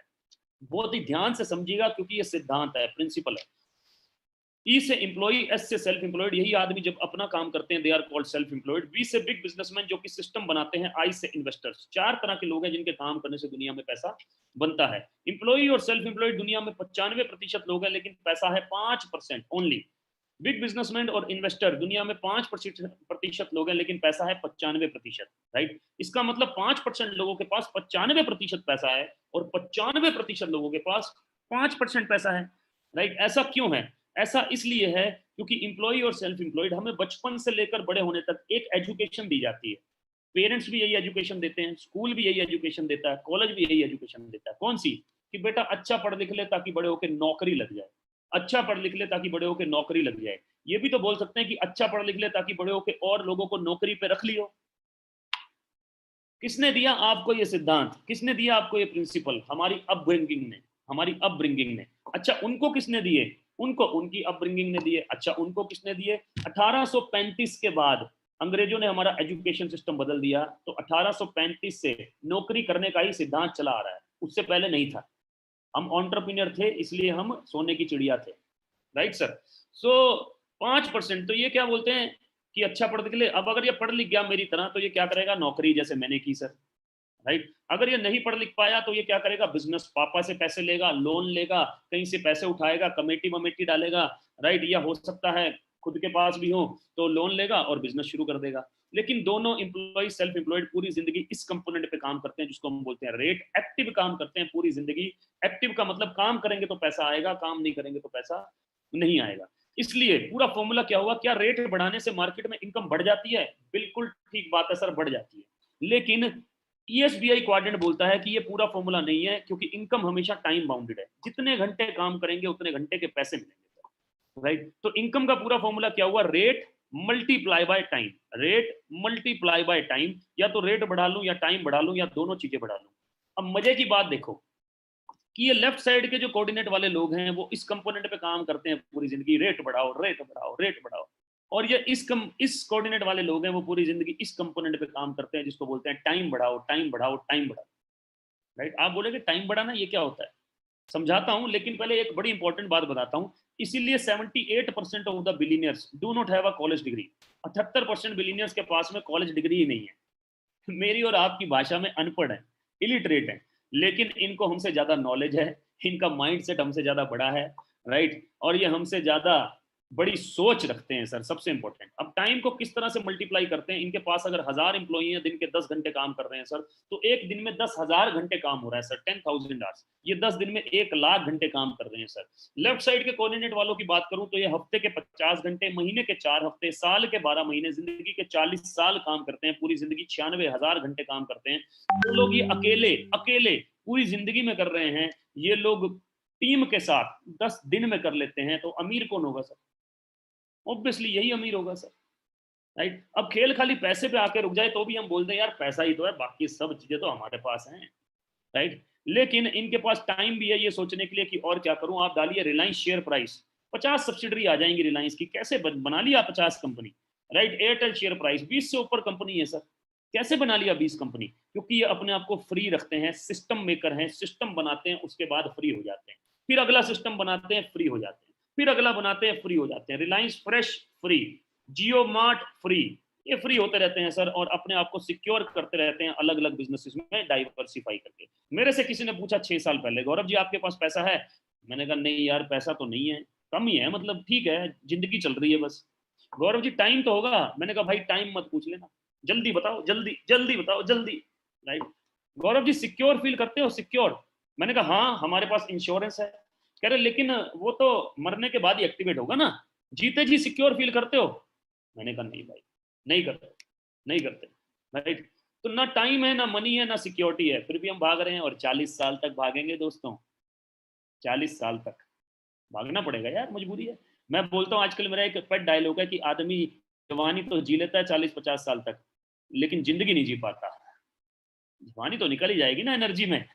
[SPEAKER 2] बहुत ही ध्यान से समझिएगा, क्योंकि ये सिद्धांत है, प्रिंसिपल है। ई से एम्प्लॉई, एस से सेल्फ एम्प्लॉयड। यही आदमी जब अपना काम करते हैं, they are called self employed. B से बिग बिजनेसमैन, जो कि सिस्टम बनाते हैं। आई से इन्वेस्टर्स। 4 तरह के लोग हैं जिनके काम करने से दुनिया में पैसा बनता है। एम्प्लॉई और सेल्फ एम्प्लॉयड दुनिया में 95% लोग हैं, लेकिन पैसा है 5% ओनली। बिग बिजनेसमैन और इन्वेस्टर दुनिया में 5% लोग हैं, लेकिन पैसा है 95%, राइट? इसका मतलब 5% लोगों के पास 95% पैसा है और 95% लोगों के पास 5% पैसा है, राइट? ऐसा क्यों है? ऐसा इसलिए है क्योंकि इंप्लॉई और सेल्फ इंप्लॉयड हमें बचपन से लेकर बड़े होने तक एक एजुकेशन दी जाती है। पेरेंट्स भी यही एजुकेशन देते हैं, स्कूल भी यही एजुकेशन देता है, कॉलेज भी यही एजुकेशन देता है। कौन सी? कि बेटा अच्छा पढ़ लिख ले ताकि बड़े होकर नौकरी लग जाए, अच्छा पढ़ लिख ले ताकि बड़े होकर नौकरी लग जाए। ये भी तो बोल सकते हैं कि अच्छा पढ़ लिख ले ताकि बड़े होकर और लोगों को नौकरी पे रख लियो। किसने दिया आपको ये सिद्धांत, किसने दिया आपको ये प्रिंसिपल? हमारी अपब्रिंगिंग ने, हमारी अपब्रिंगिंग ने। अच्छा उनको किसने दिए? उनको उनकी अपब्रिंगिंग ने दिए। अच्छा उनको किसने दिए? 1835 के बाद अंग्रेजों ने हमारा एजुकेशन सिस्टम बदल दिया, तो 1835 से नौकरी करने का ही सिद्धांत चला आ रहा है, उससे पहले नहीं था। हम एंटरप्रेन्योर थे, इसलिए हम सोने की चिड़िया थे, राइट सर? सो 5%, तो ये क्या बोलते हैं कि अच्छा पढ़ लिख ले। अब अगर ये पढ़ लिख गया मेरी तरह, तो ये क्या करेगा? नौकरी, जैसे मैंने की सर, राइट? अगर ये नहीं पढ़ लिख पाया तो ये क्या करेगा? बिजनेस, पापा से पैसे लेगा, लोन लेगा, कहीं से पैसे उठाएगा, कमेटी वमेटी डालेगा, राइट? या हो सकता है खुद के पास भी हो तो लोन लेगा और बिजनेस शुरू कर देगा। लेकिन दोनों एम्प्लॉय सेल्फ एम्प्लॉयड पूरी जिंदगी इस कंपोनेंट पे काम करते हैं जिसको हम बोलते हैं रेट। एक्टिव काम करते हैं पूरी जिंदगी। एक्टिव का मतलब काम करेंगे तो पैसा आएगा, काम नहीं करेंगे तो पैसा नहीं आएगा। इसलिए पूरा फॉर्मूला क्या हुआ, क्या रेट बढ़ाने से मार्केट में इनकम बढ़ जाती है? बिल्कुल ठीक बात है सर, बढ़ जाती है। लेकिन ESBI क्वाड्रेंट बोलता है कि ये पूरा फॉर्मूला नहीं है, क्योंकि इनकम हमेशा टाइम बाउंडेड है। जितने घंटे काम करेंगे उतने घंटे के पैसे मिलेंगे, राइट? तो इनकम का पूरा फॉर्मूला क्या हुआ, rate multiply by time. Rate multiply by time, या तो रेट बढ़ा लूं या टाइम बढ़ा लूं या दोनों चीजें बढ़ा लूं। अब मजे की बात देखो कि ये लेफ्ट साइड के जो कोऑर्डिनेट वाले लोग हैं वो इस कंपोनेंट पे काम करते हैं पूरी जिंदगी, रेट बढ़ाओ रेट बढ़ाओ रेट बढ़ाओ। और ये इस कोऑर्डिनेट वाले लोग हैं वो पूरी जिंदगी इस कंपोनेंट पे काम करते हैं जिसको बोलते हैं टाइम बढ़ाओ टाइम बढ़ाओ टाइम बढ़ाओ, राइट? आप बोलेंगे टाइम बढ़ाना ये क्या होता है, समझाता हूं, लेकिन पहले एक बड़ी इंपॉर्टेंट बात बताता हूं। इसीलिए 78% of the billionaires do not have a college degree. 78% billionaires के पास में कॉलेज डिग्री ही नहीं है। मेरी और आपकी भाषा में अनपढ़ है, इलिटरेट है, लेकिन इनको हमसे ज्यादा नॉलेज है, इनका माइंडसेट हमसे ज्यादा बड़ा है, राइट? और ये हमसे ज्यादा बड़ी सोच रखते हैं सर, सबसे इंपॉर्टेंट। अब टाइम को किस तरह से मल्टीप्लाई करते हैं, इनके पास अगर 1000 एम्प्लॉई हैं, दिन के 10 घंटे काम कर रहे हैं सर, तो एक दिन में 10,000 घंटे काम हो रहा है सर, 10,000 आवर्स। ये 10 दिन में 1,00,000 घंटे काम कर रहे हैं सर। लेफ्ट साइड के कोऑर्डिनेट वालों की बात करूं तो ये हफ्ते के 50 घंटे, महीने के 4 हफ्ते, साल के 12 महीने, जिंदगी के 40 साल काम करते हैं, पूरी जिंदगी 96,000 घंटे काम करते हैं। तो लोग ये अकेले अकेले पूरी जिंदगी में कर रहे हैं, ये लोग टीम के साथ 10 दिन में कर लेते हैं, तो अमीर कौन होगा सर? ऑब्वियसली यही अमीर होगा सर, राइट? अब खेल खाली पैसे पे आके रुक जाए तो भी हम बोल दें यार पैसा ही तो है, बाकी सब चीजें तो हमारे पास हैं, राइट? लेकिन इनके पास टाइम भी है ये सोचने के लिए कि और क्या करूं। आप डालिए रिलायंस शेयर प्राइस, 50 सब्सिडरी आ जाएंगी रिलायंस की, कैसे बना लिया 50 company, right? Airtel share price 20 से ऊपर कंपनी है सर, कैसे बना लिया 20 कंपनी? क्योंकि ये अपने आप को फ्री रखते हैं, सिस्टम मेकर हैं, सिस्टम बनाते हैं, उसके बाद फ्री हो जाते हैं, फिर अगला सिस्टम बनाते हैं, फ्री हो जाते हैं, फिर अगला बनाते हैं, फ्री हो जाते हैं। रिलायंस फ्रेश फ्री, जियो मार्ट फ्री, ये फ्री होते रहते हैं सर, और अपने आप को सिक्योर करते रहते हैं अलग अलग बिजनेसेस में डाइवर्सिफाई करके। मेरे से किसी ने पूछा 6 साल पहले, गौरव जी आपके पास पैसा है? मैंने कहा नहीं यार पैसा तो नहीं है, कम ही है, मतलब ठीक है, जिंदगी चल रही है बस। गौरव जी टाइम तो होगा? मैंने कहा भाई टाइम मत पूछ लेना, जल्दी बताओ, जल्दी जल्दी बताओ जल्दी, right? Gaurav ji secure feel करते हो? सिक्योर? मैंने कहा हाँ हमारे पास इंश्योरेंस है। कह रहे लेकिन वो तो मरने के बाद ही एक्टिवेट होगा ना, जीते जी सिक्योर फील करते हो? मैंने कहा नहीं भाई, नहीं करते, नहीं करते, राइट? तो ना टाइम है, ना मनी है, ना सिक्योरिटी है, फिर भी हम भाग रहे हैं, और 40 साल तक भागेंगे दोस्तों, 40 साल तक भागना पड़ेगा यार, मजबूरी है। मैं बोलता हूँ आजकल मेरा एक पेट डायलॉग है कि आदमी जवानी तो जी लेता है 40-50 साल तक, लेकिन जिंदगी नहीं जी पाता। जवानी तो निकल ही जाएगी ना एनर्जी में,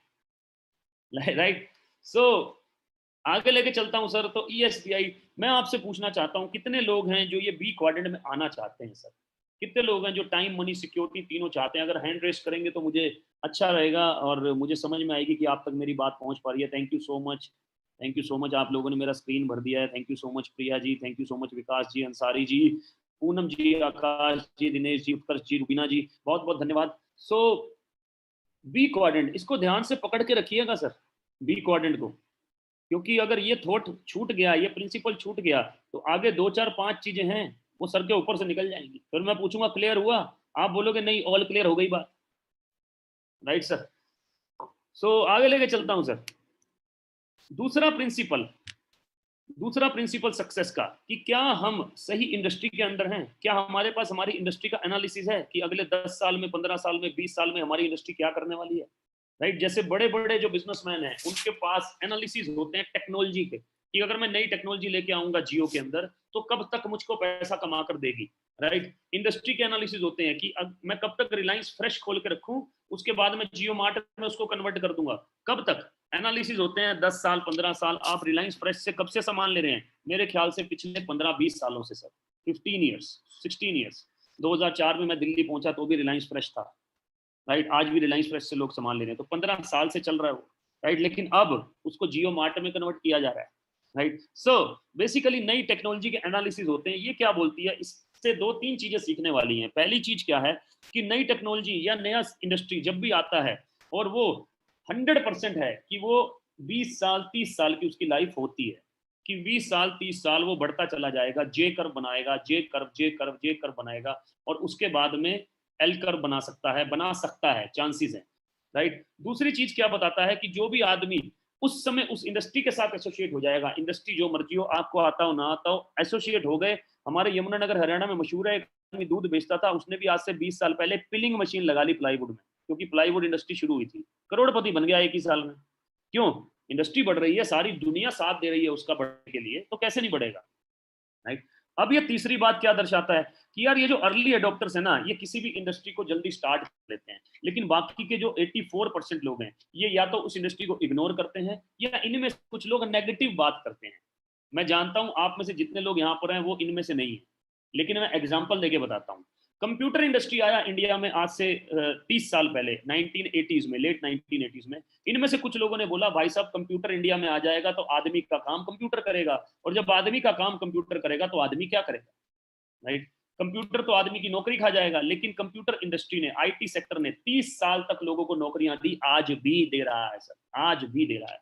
[SPEAKER 2] राइट? सो आगे लेके चलता हूं सर। तो ESBI, मैं आपसे पूछना चाहता हूं कितने लोग हैं जो ये बी क्वाड्रेंट में आना चाहते हैं सर? कितने लोग हैं जो टाइम मनी सिक्योरिटी तीनों चाहते हैं? अगर हैंड रेस करेंगे तो मुझे अच्छा रहेगा और मुझे समझ में आएगी कि आप तक मेरी बात पहुंच पा रही है। Thank you so much, thank you so much, आप लोगों ने मेरा स्क्रीन भर दिया है। Thank you so much Priya ji, thank you so much Vikas ji, Ansari ji, Poonam ji, Akash ji, Dinesh ji, Utkarsh ji, Rubina ji, बहुत बहुत धन्यवाद। सो बी क्वाड्रेंट, इसको ध्यान से पकड़ के रखिएगा सर, बी क्वाड्रेंट को, क्योंकि अगर ये थॉट छूट गया, ये प्रिंसिपल छूट गया, तो आगे 2 4 5 चीजें हैं वो सर के ऊपर से निकल जाएंगी। फिर मैं पूछूंगा क्लियर हुआ, आप बोलोगे नहीं ऑल क्लियर हो गई बात, राइट सर? सो आगे लेके चलता हूं सर। दूसरा प्रिंसिपल, दूसरा प्रिंसिपल सक्सेस का, कि क्या हम सही इंडस्ट्री के अंदर हैं? क्या हमारे पास हमारी इंडस्ट्री का एनालिसिस है कि अगले 10 साल में, 15 साल में, 20 साल में हमारी इंडस्ट्री क्या करने वाली है, राइट? जैसे बड़े बड़े जो बिजनेसमैन हैं उनके पास एनालिसिस होते हैं टेक्नोलॉजी के, कि अगर मैं नई टेक्नोलॉजी लेके आऊंगा जियो के अंदर तो कब तक मुझको पैसा कमा कर देगी, राइट? इंडस्ट्री के एनालिसिस होते हैं कि मैं कब तक रिलायंस फ्रेश खोल के रखूं, उसके बाद में जियो मार्ट में उसको कन्वर्ट कर दूंगा, कब तक? एनालिसिस होते हैं 10 साल 15 साल। आप रिलायंस फ्रेश से कब से सामान ले रहे हैं? मेरे ख्याल से पिछले 15-20 सालों से सर, 15 ईयर्स, 16 ईयर्स। 2004 में मैं दिल्ली पहुंचा तो भी रिलायंस फ्रेश था, राइट? आज भी रिलायंस फ्रेश से लोग सामान ले रहे हैं, तो 15 साल से चल रहा है वो, राइट? लेकिन अब उसको जियो मार्ट में कन्वर्ट किया जा रहा है, राइट? सो बेसिकली नई टेक्नोलॉजी के एनालिसिस होते हैं। ये क्या बोलती है, इससे 2-3 चीजें सीखने वाली हैं। पहली चीज क्या है कि नई टेक्नोलॉजी या नया इंडस्ट्री जब भी आता है और वो 100% है कि वो 20 साल 30 साल की उसकी लाइफ होती है, कि 20 साल 30 साल वो बढ़ता चला जाएगा, जे कर्व बनाएगा, J curve J curve J curve बनाएगा, और उसके बाद में एल कर्व बना सकता है, चांसेस है, राइट। दूसरी चीज क्या बताता है कि जो भी आदमी उस समय उस इंडस्ट्री के साथ एसोसिएट हो जाएगा, इंडस्ट्री जो मर्जी हो, आपको आता हो ना आता हो, एसोसिएट हो गए। हमारे यमुनानगर हरियाणा में मशहूर है, एक आदमी दूध बेचता था, उसने भी आज से 20 साल पहले पिलिंग मशीन लगा ली प्लाईवुड में, क्योंकि प्लाईवुड इंडस्ट्री शुरू हुई थी, करोड़पति बन गया एक ही साल में। क्यों? इंडस्ट्री बढ़ रही है, सारी दुनिया साथ दे रही है उसका बढ़ने के लिए, तो कैसे नहीं बढ़ेगा, राइट। अब ये तीसरी बात क्या दर्शाता है कि यार ये जो अर्ली एडॉप्टर्स है ना, ये किसी भी इंडस्ट्री को जल्दी स्टार्ट कर लेते हैं, लेकिन बाकी के जो 84% लोग हैं, ये या तो उस इंडस्ट्री को इग्नोर करते हैं, या इनमें से कुछ लोग नेगेटिव बात करते हैं। मैं जानता हूं आप में से जितने लोग यहाँ पर हैं वो इनमें से नहीं है, लेकिन मैं एग्जाम्पल देके बताता हूँ। कंप्यूटर इंडस्ट्री आया इंडिया में आज से 30 साल पहले, 1980s में, लेट 1980s में। इनमें से कुछ लोगों ने बोला भाई साहब कंप्यूटर इंडिया में आ जाएगा तो आदमी का काम कंप्यूटर करेगा, और जब आदमी का काम कंप्यूटर करेगा तो आदमी क्या करेगा, राइट। कंप्यूटर तो आदमी की नौकरी खा जाएगा, लेकिन कंप्यूटर इंडस्ट्री ने, आईटी सेक्टर ने 30 साल तक लोगों को नौकरियां दी, आज भी दे रहा है सर, आज भी दे रहा है,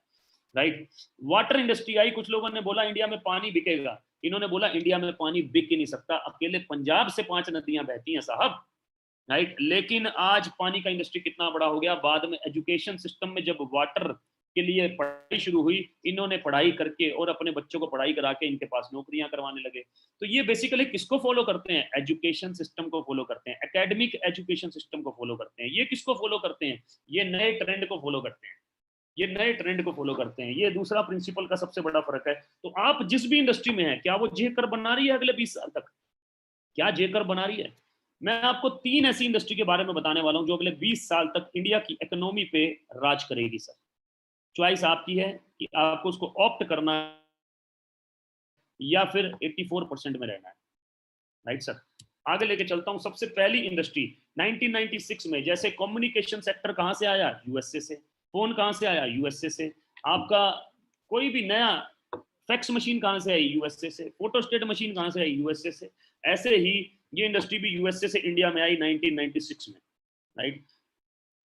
[SPEAKER 2] राइट। वाटर इंडस्ट्री आई, कुछ लोगों ने बोला इंडिया में पानी बिकेगा, इन्होंने बोला इंडिया में पानी बिक ही नहीं सकता, अकेले पंजाब से 5 नदियां बहती हैं साहब, राइट। लेकिन आज पानी का इंडस्ट्री कितना बड़ा हो गया। बाद में एजुकेशन सिस्टम में जब वाटर के लिए पढ़ाई शुरू हुई, इन्होंने पढ़ाई करके और अपने बच्चों को पढ़ाई करा के इनके पास नौकरियां करवाने लगे। तो ये बेसिकली किसको फॉलो करते हैं? एजुकेशन सिस्टम को फॉलो करते हैं, एकेडमिक एजुकेशन सिस्टम को फॉलो करते हैं। ये किसको फॉलो करते हैं? ये नए ट्रेंड को फॉलो करते हैं, ये नए ट्रेंड को फॉलो करते हैं। ये दूसरा प्रिंसिपल का सबसे बड़ा फर्क है। तो आप जिस भी इंडस्ट्री में है, क्या वो जेकर बना रही है अगले 20 साल तक? क्या जेकर बना रही है? मैं आपको 3 ऐसी इंडस्ट्री के बारे में बताने वाला हूं जो अगले 20 साल तक इंडिया की इकोनॉमी पे राज करेगी सर। चॉइस आपकी है कि आपको उसको ऑप्ट करना है या फिर 84% में रहना है, राइट सर। आगे लेके चलता हूं। सबसे पहली इंडस्ट्री 1996 में, जैसे कम्युनिकेशन सेक्टर कहां से आया? यूएसए से। फोन कहां से आया? यूएसए से। आपका कोई भी नया फैक्स मशीन कहां से आई? यूएसए से। फोटोस्टेट मशीन कहां से आई? यूएसए से। ऐसे ही ये इंडस्ट्री भी यूएसए से इंडिया में आई 1996 में, राइट।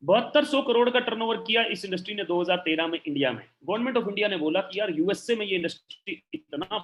[SPEAKER 2] 7200 करोड़ का टर्नओवर किया इस इंडस्ट्री ने 2013 में इंडिया में। गवर्नमेंट ऑफ इंडिया ने बोला कि यार यूएसए में ये इंडस्ट्री इतना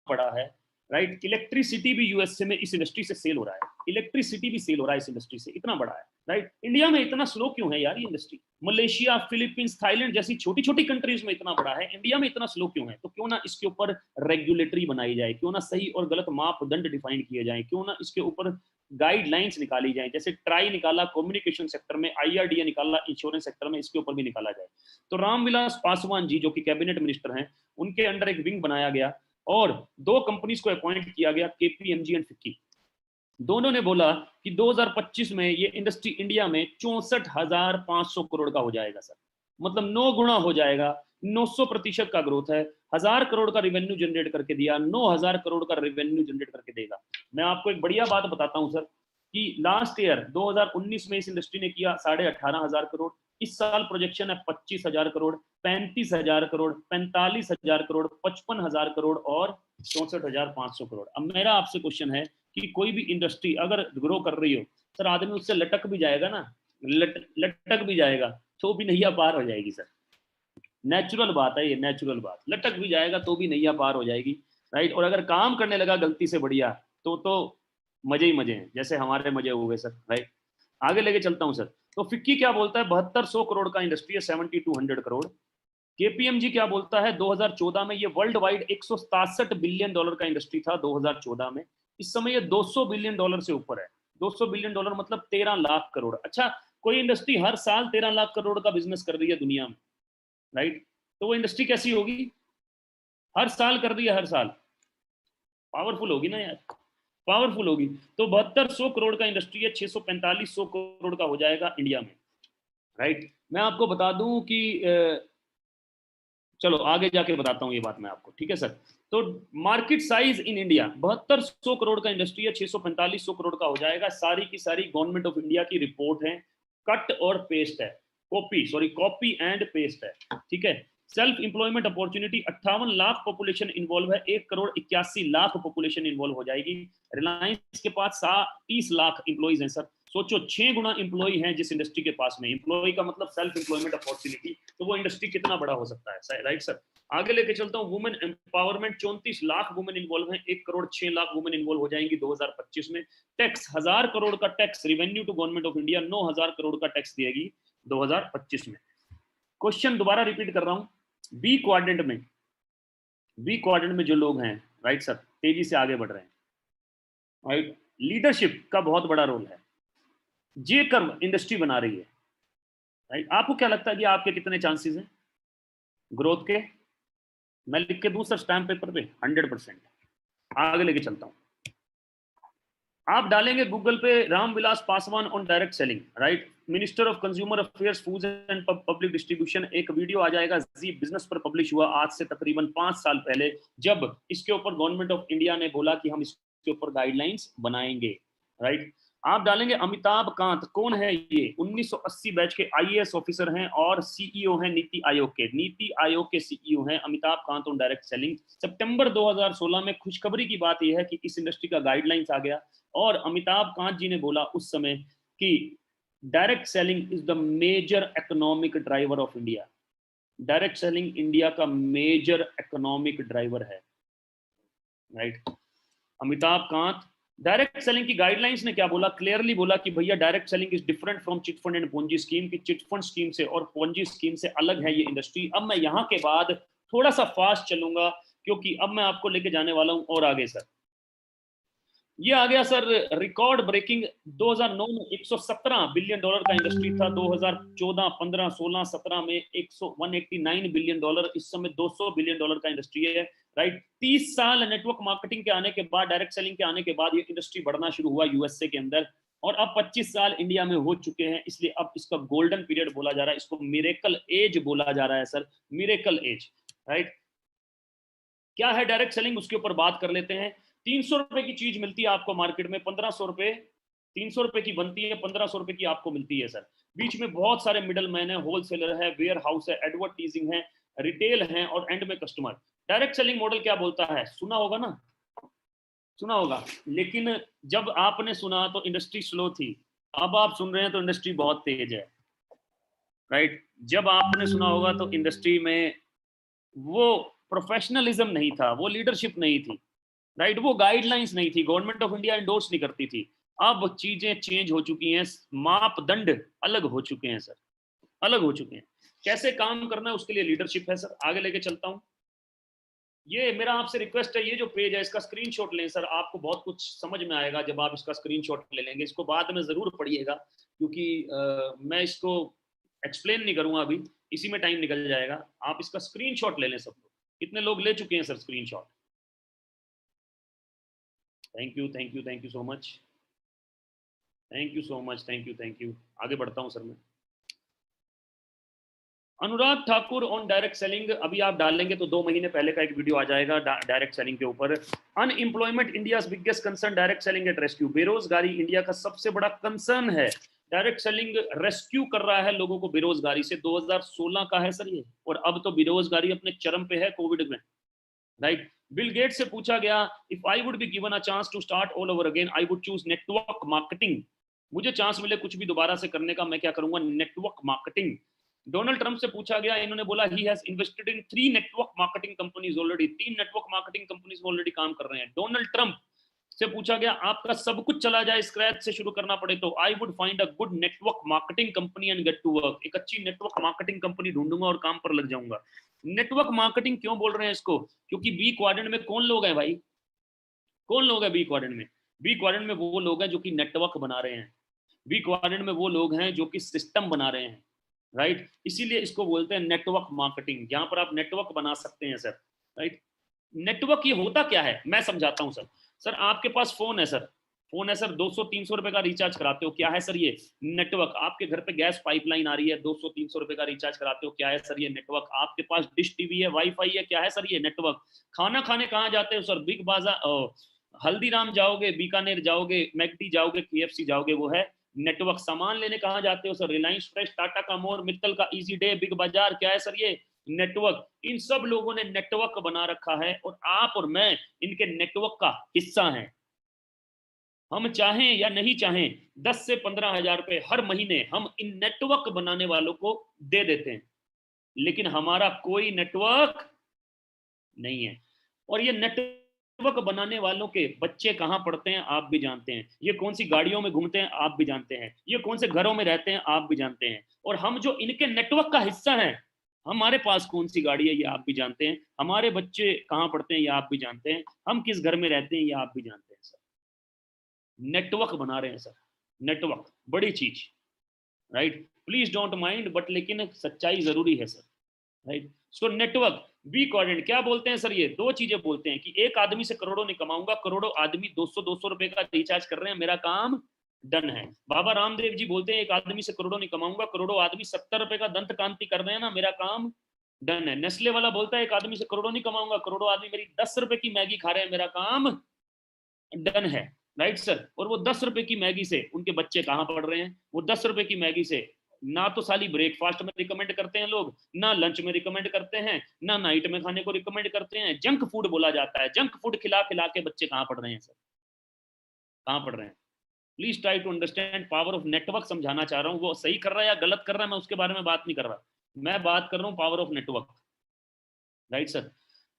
[SPEAKER 2] बड़ा है, राइट। इलेक्ट्रिसिटी भी यूएसए में इस इंडस्ट्री से सेल हो रहा है, इलेक्ट्रिसिटी भी सेल हो रहा है इस इंडस्ट्री से, इतना बड़ा है, राइट। इंडिया में इतना स्लो क्यों है यार ये इंडस्ट्री? मलेशिया, फिलीपींस, थाईलैंड जैसी छोटी छोटी कंट्रीज में इतना बड़ा है, इंडिया में इतना स्लो क्यों है? तो क्यों ना इसके ऊपर रेगुलेटरी बनाई जाए, क्यों ना सही और गलत मापदंड डिफाइन किए जाए, क्यों ना इसके ऊपर गाइडलाइंस निकाली जाए। जैसे ट्राई निकाला कम्युनिकेशन सेक्टर में, आईआरडीए निकाला इंश्योरेंस सेक्टर में, इसके ऊपर भी निकाला जाए। तो रामविलास पासवान जी जो कि कैबिनेट मिनिस्टर हैं, उनके अंडर एक विंग बनाया गया और 2 कंपनीज को अपॉइंट किया गया, केपीएमजी एंड फिक्की। दोनों ने बोला कि 2025 में ये इंडस्ट्री इंडिया में 64,500 करोड़ का हो जाएगा सर, मतलब 9 गुना हो जाएगा, 900% का ग्रोथ है। 1000 करोड़ का रेवेन्यू जनरेट करके दिया, 9000 करोड़ का रेवेन्यू जनरेट करके देगा। मैं आपको एक बढ़िया बात बताता हूं सर कि लास्ट ईयर 2019 में इस इंडस्ट्री ने किया 18,500 करोड़, इस साल प्रोजेक्शन है 25,000 करोड़, 35,000 करोड़, 45,000 करोड़, 55,000 करोड़ और 64,500 करोड़। अब मेरा आपसे क्वेश्चन है कि कोई भी इंडस्ट्री अगर ग्रो कर रही हो सर, आदमी उससे लटक भी जाएगा ना, लटक भी जाएगा तो भी नैया पार हो जाएगी सर। नेचुरल बात है ये, नेचुरल बात। लटक भी जाएगा तो भी नैया पार हो जाएगी, राइट। और अगर काम करने लगा गलती से बढ़िया तो मजे ही मजे हैं, जैसे हमारे मजे हो गए सर, राइट। आगे लेके चलता हूं सर। तो फिक्की क्या बोलता है? 7200 करोड़ का इंडस्ट्री है, 7200 करोड़। केपीएमजी क्या बोलता है? 2014 में ये वर्ल्ड वाइड 167 बिलियन डॉलर का इंडस्ट्री था 2014 में, इस समय ये 200 बिलियन डॉलर से ऊपर है। 200 बिलियन डॉलर मतलब 13 लाख करोड़। अच्छा, कोई इंडस्ट्री हर साल 13 लाख करोड़ का बिजनेस कर रही है दुनिया में, राइट, तो वो इंडस्ट्री कैसी होगी? हर साल कर रही है, हर साल, पावरफुल होगी ना यार, पावरफुल होगी। तो 7200 करोड़ का इंडस्ट्री है, 645 करोड़ का हो जाएगा इंडिया में, राइट। मैं आपको बता दूं कि चलो आगे जाके बताता हूँ ये बात मैं आपको, ठीक है सर। तो market size in India 7200 crore का इंडस्ट्री है, 645 करोड़ का हो जाएगा। सारी की सारी गवर्नमेंट ऑफ इंडिया की रिपोर्ट है, कट और पेस्ट है, कॉपी एंड पेस्ट है, ठीक है। Self employment opportunity 58 lakh population involve है, 1,81,00,000 पॉपुलेशन इन्वॉल्व हो जाएगी। रिलायंस के पास 30 लाख इंप्लॉइज हैं सर, सोचो 6 गुना एम्प्लॉय हैं जिस इंडस्ट्री के पास में, एम्प्लॉय का मतलब सेल्फ एम्प्लॉयमेंट अपॉर्चुनिटी, तो वो इंडस्ट्री कितना बड़ा हो सकता है, राइट सर। आगे लेके चलता हूँ, women empowerment, 34 lakh women involve हैं, 1 करोड़ 6 लाख वुमेन इन्वॉल्व हो जाएंगी 2025 में। टैक्स 1000 करोड़ का tax revenue to government of India 9000 crore का टैक्स देगी 2025 में। क्वेश्चन दोबारा रिपीट कर रहा हूँ, बी क्वाड्रेंट में जो लोग हैं, राइट सर, तेजी से आगे बढ़ रहे हैं, राइट, लीडरशिप का बहुत बड़ा रोल है, जे कर्व इंडस्ट्री बना रही है, राइट। आपको क्या लगता है कि आपके कितने चांसेस हैं ग्रोथ के? मैं लिख के दूं सर स्टैम्प पेपर पे, 100%। आगे लेके चलता हूं, आप डालेंगे गूगल पे Ramvilas Paswan on direct selling, right, minister of consumer affairs, food and public distribution, एक वीडियो आ जाएगा, जी बिजनेस पर पब्लिश हुआ आज से तकरीबन 5 साल पहले, जब इसके ऊपर गवर्नमेंट ऑफ इंडिया ने बोला कि हम इसके ऊपर गाइडलाइंस बनाएंगे, राइट। आप डालेंगे अमिताभ कांत, कौन है ये? 1980 बैच के आईएएस ऑफिसर हैं और सीईओ हैं नीति आयोग के सीईओ हैं Amitabh Kant on direct selling. सितंबर 2016 में खुशखबरी की बात यह है कि इस इंडस्ट्री का गाइडलाइंस आ गया और अमिताभ कांत जी ने बोला उस समय कि direct selling is the major economic driver of India. Direct selling India का मेजर इकोनॉमिक ड्राइवर है, right. Amitabh Kant, direct selling की गाइडलाइंस ने क्या बोला? क्लियरली बोला कि भैया direct selling is different from chit fund and Ponzi scheme, की चिट फंड स्कीम से और पोंजी स्कीम से अलग है ये इंडस्ट्री। अब मैं यहाँ के बाद थोड़ा सा फास्ट चलूंगा क्योंकि अब मैं आपको लेके जाने वाला हूँ और आगे। सर ये आ गया सर रिकॉर्ड ब्रेकिंग, 2009 में 117 बिलियन डॉलर का इंडस्ट्री था, 2014, 15, 16, 17 में 189 बिलियन डॉलर, इस समय 200 बिलियन डॉलर का इंडस्ट्री है, राइट। 30 साल नेटवर्क मार्केटिंग के आने के बाद, डायरेक्ट सेलिंग के आने के बाद ये इंडस्ट्री बढ़ना शुरू हुआ यूएसए के अंदर, और अब 25 साल इंडिया में हो चुके हैं, इसलिए अब इसका गोल्डन पीरियड बोला जा रहा है, इसको मिरेकल एज बोला जा रहा है सर, मिरेकल एज, राइट। क्या है डायरेक्ट सेलिंग, उसके ऊपर बात कर लेते हैं। 300 रुपए की चीज मिलती है आपको मार्केट में, 1500 रुपए, 300 रुपए की बनती है, 1500 रुपए की आपको मिलती है सर। बीच में बहुत सारे मिडल मैन है, होलसेलर है, वेयर हाउस है, एडवर्टीजिंग है, रिटेल है और एंड में कस्टमर। डायरेक्ट सेलिंग मॉडल क्या बोलता है? सुना होगा ना, सुना होगा, लेकिन जब आपने सुना तो इंडस्ट्री स्लो थी, अब आप सुन रहे हैं तो इंडस्ट्री बहुत तेज है, राइट। जब आपने सुना होगा तो इंडस्ट्री में वो प्रोफेशनलिज्म नहीं था, वो लीडरशिप नहीं थी, राइट, वो गाइडलाइंस नहीं थी, गवर्नमेंट ऑफ इंडिया एंडोर्स नहीं करती थी। अब चीजें चेंज हो चुकी हैं, मापदंड अलग हो चुके हैं सर, अलग हो चुके हैं। कैसे काम करना है उसके लिए लीडरशिप है सर। आगे लेके चलता हूं, ये मेरा आपसे रिक्वेस्ट है, ये जो पेज है इसका स्क्रीनशॉट लें सर, आपको बहुत कुछ समझ में आएगा जब आप इसका स्क्रीनशॉट ले लेंगे। इसको बाद में जरूर पढ़िएगा क्योंकि मैं इसको एक्सप्लेन नहीं करूंगा अभी, इसी में टाइम निकल जाएगा। आप इसका स्क्रीनशॉट ले लें सब लोग। कितने लोग ले चुके हैं sir screenshot? Thank you, thank you, thank you so much, thank you so much, thank you, thank you. आगे बढ़ता हूं सर मैं। Anurag Thakur on direct selling, अभी आप डालेंगे तो 2 महीने पहले का एक वीडियो आ जाएगा डायरेक्ट सेलिंग के ऊपर। Unemployment India biggest concern, direct selling at rescue, बेरोजगारी इंडिया का सबसे बड़ा कंसर्न है। डायरेक्ट सेलिंग रेस्क्यू कर रहा है लोगों को बेरोजगारी से, 2016 का है सर ये, और अब तो बेरोजगारी अपने चरम पे है कोविड में, राइट। बिल गेट्स से पूछा गया, if I would be given a chance to start all over again I would choose network marketing, मुझे चांस मिले कुछ भी दोबारा से करने का, मैं क्या करूंगा? Network marketing. डोनाल्ड ट्रंप से पूछा गया, इन्होंने बोला he has invested in 3 network marketing companies already, 3 network marketing companies में ऑलरेडी काम कर रहे हैं। डोनाल्ड ट्रंप से पूछा गया, आपका सब कुछ चला जाए, स्क्रैच से शुरू करना पड़े तो I would find a good network marketing company and get to work, एक अच्छी नेटवर्क मार्केटिंग कंपनी ढूंढूंगा और काम पर लग जाऊंगा। नेटवर्क मार्केटिंग क्यों बोल रहे हैं इसको? क्योंकि बी क्वाड्रेंट में कौन लोग हैं भाई? कौन लोग हैं बी क्वाड्रेंट में? बी क्वाड्रेंट में वो लोग हैं जो कि नेटवर्क बना रहे हैं, बी क्वाड्रेंट में वो लोग हैं जो कि सिस्टम बना रहे हैं, राइट। इसीलिए इसको बोलते हैं नेटवर्क मार्केटिंग, जहां पर आप नेटवर्क बना सकते हैं सर, राइट। नेटवर्क ये होता क्या है मैं समझाता हूं सर। सर आपके पास फोन है सर, फोन है सर, 200-300 रुपए का रिचार्ज कराते हो, क्या है सर ये? नेटवर्क। आपके घर पे गैस पाइपलाइन आ रही है, 200-300 रुपए का रिचार्ज कराते हो, क्या है सर ये? नेटवर्क। आपके पास डिश टीवी है, वाईफाई है, क्या है सर ये? नेटवर्क। खाना खाने कहाँ जाते हो सर? बिग बाजार, हल्दीराम जाओगे, बीकानेर जाओगे, मैकडी जाओगे, केएफसी जाओगे, वो है नेटवर्क। सामान लेने कहाँ जाते हो सर? रिलायंस फ्रेश, टाटा का मोर, मित्तल का इजी डे, बिग बाजार, क्या है सर ये? नेटवर्क। इन सब लोगों ने नेटवर्क बना रखा है और आप और मैं इनके नेटवर्क का हिस्सा हैं। हम चाहें या नहीं चाहें 10 से 15,000 रुपए हर महीने हम इन नेटवर्क बनाने वालों को दे देते हैं, लेकिन हमारा कोई नेटवर्क नहीं है। और ये नेटवर्क बनाने वालों के बच्चे कहाँ पढ़ते हैं आप भी जानते हैं, ये कौन सी गाड़ियों में घूमते हैं आप भी जानते हैं, ये कौन से घरों में रहते हैं आप भी जानते हैं, और हम जो इनके नेटवर्क का हिस्सा हैं, हमारे पास कौन सी गाड़ी है ये आप भी जानते हैं, हमारे बच्चे कहाँ पढ़ते हैं ये आप भी जानते हैं, हम किस घर में रहते हैं ये आप भी जानते हैं। सर नेटवर्क बना रहे हैं सर, नेटवर्क बड़ी चीज, right, please don't mind, but लेकिन सच्चाई जरूरी है sir, right. So network be coordinate क्या बोलते हैं सर, ये दो चीजें बोलते हैं कि एक आदमी से करोड़ों नहीं कमाऊंगा, करोड़ों आदमी 200-200 रुपए का रिचार्ज कर रहे हैं, मेरा काम डन है। बाबा रामदेव जी बोलते हैं एक आदमी से करोड़ों नहीं कमाऊंगा, करोड़ों आदमी 70 रुपए का दंत कांति कर रहे हैं ना, मेरा काम डन है। नेस्ले वाला बोलता है एक आदमी से करोड़ों नहीं कमाऊंगा, करोड़ों आदमी मेरी 10 रुपए की मैगी खा रहे हैं, मेरा काम डन है, राइट सर। और वो 10 रुपए की मैगी से उनके बच्चे कहाँ पढ़ रहे हैं, वो 10 रुपए की मैगी से ना तो साली ब्रेकफास्ट में रिकमेंड करते हैं लोग, ना लंच में रिकमेंड करते हैं, ना नाइट में खाने को रिकमेंड करते हैं, जंक फूड बोला जाता है। जंक फूड खिला खिला के बच्चे कहाँ पढ़ रहे हैं सर, कहाँ पढ़ रहे हैं। Please try to understand power of network, समझाना चाह रहा हूँ, वो सही कर रहा है या गलत कर रहा है मैं उसके बारे में बात नहीं कर रहा, मैं बात कर रहा हूँ power of network, right sir.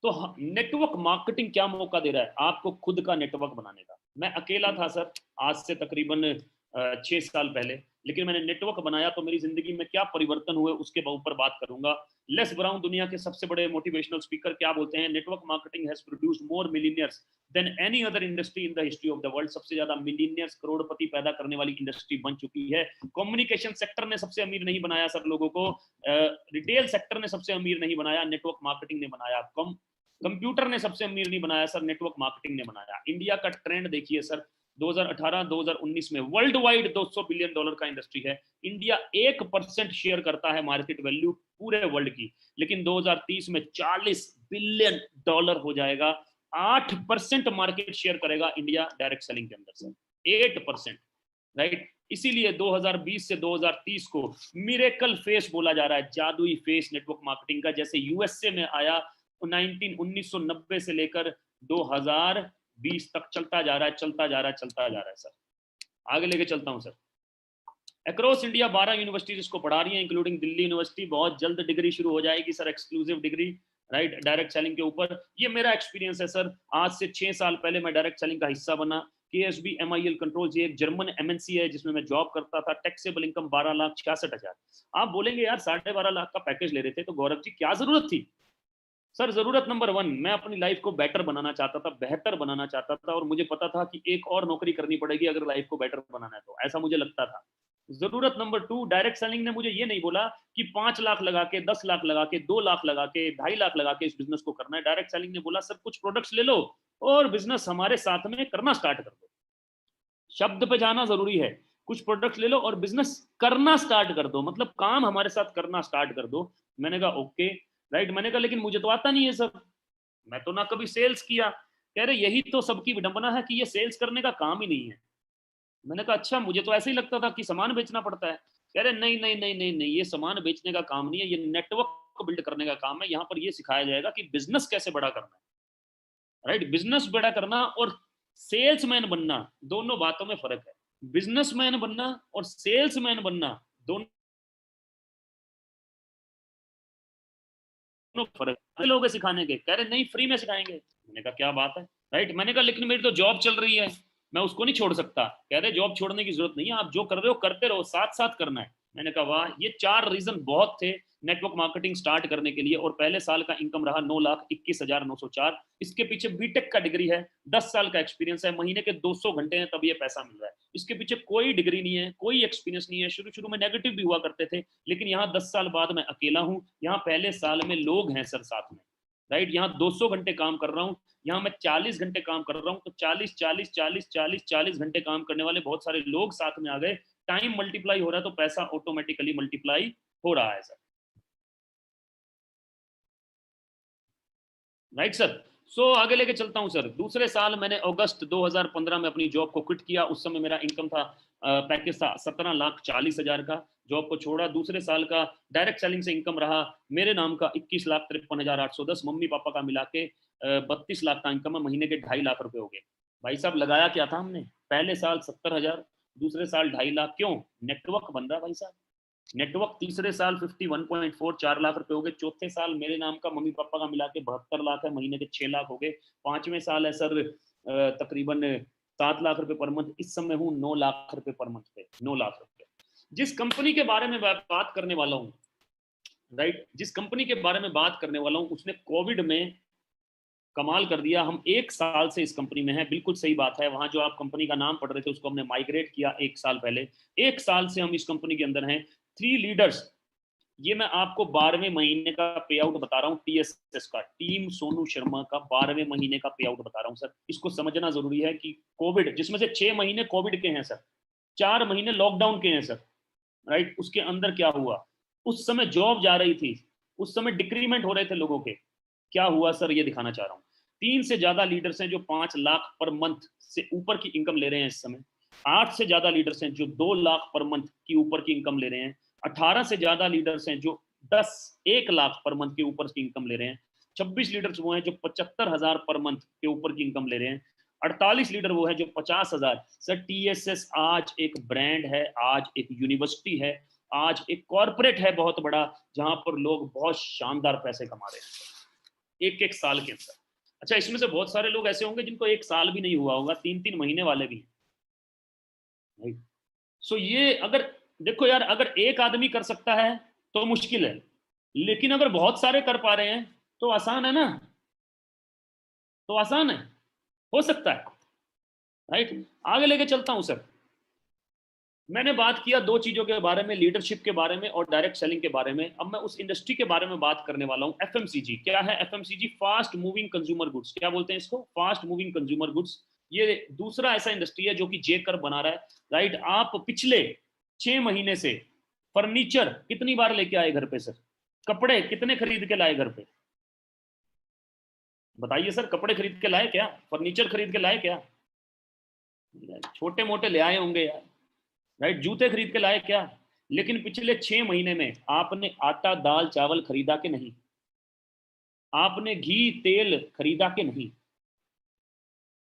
[SPEAKER 2] तो नेटवर्क मार्केटिंग क्या मौका दे रहा है आपको खुद का नेटवर्क बनाने का। मैं अकेला था सर आज से तकरीबन 6 साल पहले, लेकिन मैंने नेटवर्क बनाया तो मेरी जिंदगी में क्या परिवर्तन हुए उसके ऊपर बात करूंगा। लेस ब्राउन दुनिया के सबसे बड़े मोटिवेशनल स्पीकर क्या बोलते हैं, network marketing has produced more millionaires than any other industry in the history of the world. सबसे ज्यादा मिलियनियर्स करोड़पति पैदा करने वाली इंडस्ट्री बन चुकी है। कम्युनिकेशन सेक्टर ने सबसे अमीर नहीं बनाया सर लोगों को, रिटेल सेक्टर ने सबसे अमीर नहीं बनाया, नेटवर्क मार्केटिंग ने बनाया। कंप्यूटर ने सबसे अमीर नहीं बनाया सर, नेटवर्क मार्केटिंग ने बनाया। इंडिया का ट्रेंड देखिए सर, 2018-2019 में वर्ल्ड वाइड $200 बिलियन का इंडस्ट्री है, इंडिया 1% शेयर करता है मार्केट वैल्यू पूरे वर्ल्ड की, लेकिन 2030 में $40 बिलियन हो जाएगा। 8% मार्केट शेयर करेगा इंडिया डायरेक्ट सेलिंग के अंदर सर, 8%, राइट। इसीलिए 2020 से 2030 को मिरेकल फेस बोला जा रहा है, जादुई फेस नेटवर्क मार्केटिंग का, जैसे यूएसए में आया 1990 से लेकर 2020 तक चलता जा रहा है, चलता जा रहा है, चलता जा रहा है सर। आगे लेके चलता हूं सर। अक्रॉस इंडिया 12 यूनिवर्सिटीज इसको पढ़ा रही हैं, इंक्लूडिंग दिल्ली यूनिवर्सिटी। बहुत जल्द डिग्री शुरू हो जाएगी sir, exclusive degree, right, direct selling के ऊपर। ये मेरा एक्सपीरियंस है सर, आज से 6 साल पहले मैं डायरेक्ट सेलिंग का हिस्सा बना। KSB MIL कंट्रोल्स, ये एक जर्मन MNC है जिसमें मैं जॉब करता था। Taxable income 12,66,000। आप बोलेंगे यार 12.5 लाख का पैकेज ले रहे थे तो गौरव जी क्या जरूरत थी। सर जरूरत नंबर 1, मैं अपनी लाइफ को बेटर बनाना चाहता था, बेहतर बनाना चाहता था, और मुझे पता था कि एक और नौकरी करनी पड़ेगी अगर लाइफ को बेटर बनाना है तो, ऐसा मुझे लगता था। जरूरत नंबर 2, डायरेक्ट सेलिंग ने मुझे ये नहीं बोला कि 5 लाख लगा के, 10 लाख लगा के, 2 लाख लगा के, 2.5 लाख लगा के इस बिजनेस को करना है। डायरेक्ट सेलिंग ने बोला सब कुछ प्रोडक्ट्स ले लो और बिजनेस हमारे साथ में करना स्टार्ट कर दो। शब्द पे जाना जरूरी है, कुछ प्रोडक्ट्स ले लो और बिजनेस करना स्टार्ट कर दो, मतलब काम हमारे साथ करना स्टार्ट कर दो। मैंने कहा ओके, राइट। मैंने कहा लेकिन मुझे तो आता नहीं है सर, मैं तो ना कभी सेल्स किया। कह रहे यही तो सबकी विडंबना है कि ये सेल्स करने का काम ही नहीं है। मैंने कहा अच्छा, मुझे तो ऐसे ही लगता था कि सामान बेचना पड़ता है। कह रहे नहीं नहीं नहीं नहीं नहीं, ये सामान बेचने का काम नहीं है, ये नेटवर्क बिल्ड करने का काम है। यहाँ पर ये सिखाया जाएगा कि बिजनेस कैसे बड़ा करना है, राइट। बिजनेस बड़ा करना और सेल्समैन बनना, दोनों बातों में फर्क है। बिजनेसमैन बनना और सेल्समैन बनना दोनों फर्क है। लोग सिखाने के कह रहे नहीं फ्री में सिखाएंगे। मैंने कहा क्या बात है, राइट। मैंने कहा लेकिन मेरी तो जॉब चल रही है, मैं उसको नहीं छोड़ सकता। कह रहे जॉब छोड़ने की जरूरत नहीं है, आप जो कर रहे हो करते रहो, साथ साथ करना है। मैंने कहा वाह, ये 4 रीजन बहुत थे नेटवर्क मार्केटिंग स्टार्ट करने के लिए। और पहले साल का इनकम रहा 9,21,904। इसके पीछे बीटेक का डिग्री है, 10 साल का एक्सपीरियंस है, महीने के 200 घंटे हैं तब ये पैसा मिल रहा है। इसके पीछे कोई डिग्री नहीं है, कोई एक्सपीरियंस नहीं है। शुरू शुरू में नेगेटिव भी हुआ करते थे, लेकिन यहाँ 10 साल बाद मैं अकेला हूँ। यहाँ पहले साल में लोग हैं सर साथ में, राइट। यहाँ 200 घंटे काम कर रहा हूँ, यहाँ मैं 40 घंटे काम कर रहा हूँ। तो 40 40 40 40 40 घंटे काम करने वाले बहुत सारे लोग साथ में आ गए। टाइम मल्टीप्लाई हो रहा है तो पैसा ऑटोमेटिकली मल्टीप्लाई हो रहा है सर, राइट सर। सो आगे लेके चलता हूं सर। दूसरे साल मैंने अगस्त 2015 में अपनी जॉब को क्विट किया। उस समय मेरा इनकम था, पैकेज था 17,40,000 का। जॉब को छोड़ा। दूसरे साल का डायरेक्ट सेलिंग से इनकम रहा मेरे नाम का 21,53,810। मम्मी पापा का मिला के 32 लाख का इनकम है, महीने के 2.5 लाख रुपए हो गए। भाई साहब लगाया क्या था हमने, पहले साल 70,000, दूसरे साल 2.5 लाख। क्यों? नेटवर्क बन रहा भाई साहब, नेटवर्क। तीसरे साल 51.4 4 लाख रुपए हो गए। चौथे साल मेरे नाम का मम्मी पापा का मिला के 72 लाख है, महीने के 6 लाख हो गए। पांचवें साल है सर तकरीबन 7 लाख रुपए पर मंथ। इस समय हूँ 9 लाख रुपए पर मंथ पे, 9 लाख रुपए। जिस कंपनी के बारे में बात करने वाला हूँ, राइट, जिस कंपनी के बारे में बात करने वाला हूँ, उसने कोविड में कमाल कर दिया। हम 1 साल से इस कंपनी में हैं, बिल्कुल सही बात है। वहां जो आप कंपनी का नाम पढ़ रहे थे उसको हमने माइग्रेट किया 1 साल पहले। 1 साल से हम इस कंपनी के अंदर हैं। 3 लीडर्स, ये मैं आपको 12वें महीने का पे आउट बता रहा हूँ, टीएसएस का, टीम सोनू शर्मा का 12वें महीने का पे आउट बता रहा हूँ सर। इसको समझना जरूरी है कि कोविड, जिसमें से 6 महीने कोविड के हैं सर, 4 महीने लॉकडाउन के हैं सर, राइट। उसके अंदर क्या हुआ, उस समय जॉब जा रही थी, उस समय डिक्रीमेंट हो रहे थे लोगों के, क्या हुआ सर ये दिखाना चाह रहा हूँ। 3 से ज्यादा लीडर्स हैं जो 5 लाख पर मंथ से ऊपर की इनकम ले रहे हैं इस समय। 8 से ज्यादा लीडर्स हैं जो 2 लाख पर मंथ की ऊपर की इनकम ले रहे हैं। 18 से ज्यादा लीडर्स हैं जो 1 लाख पर मंथ के ऊपर की इनकम ले रहे हैं। 26 लीडर्स वो हैं जो 75,000 पर मंथ के ऊपर की इनकम ले रहे हैं। 48 लीडर वो है जो 50,000। सर टीएसएस आज एक ब्रांड है, आज एक यूनिवर्सिटी है, आज एक कॉर्पोरेट है बहुत बड़ा, जहां पर लोग बहुत शानदार पैसे कमा रहे हैं 1-1 साल के अंदर। अच्छा, इसमें से बहुत सारे लोग ऐसे होंगे जिनको 1 साल भी नहीं हुआ होगा, 3-3 महीने वाले भी हैं। सो ये अगर देखो यार, अगर एक आदमी कर सकता है तो मुश्किल है, लेकिन अगर बहुत सारे कर पा रहे हैं तो आसान है ना, तो आसान है, हो सकता है, राइट। आगे लेके चलता हूं सर। मैंने बात किया 2 चीजों के बारे में, लीडरशिप के बारे में और डायरेक्ट सेलिंग के बारे में। अब मैं उस इंडस्ट्री के बारे में बात करने वाला हूं, एफएमसीजी। क्या है FMCG? Fast moving consumer goods. क्या बोलते हैं इसको? Fast moving consumer goods. ये दूसरा ऐसा इंडस्ट्री है जो कि जे कर बना रहा है, राइट। आप पिछले 6 महीने से फर्नीचर कितनी बार लेके आए घर पे सर? कपड़े कितने खरीद के लाए घर पे? बताइए सर, कपड़े खरीद के लाए क्या? फर्नीचर खरीद के लाए क्या? छोटे मोटे ले आए होंगे यार, राइट। जूते खरीद के लाए क्या? लेकिन पिछले 6 महीने में आपने आटा दाल चावल खरीदा कि नहीं? आपने घी तेल खरीदा कि नहीं?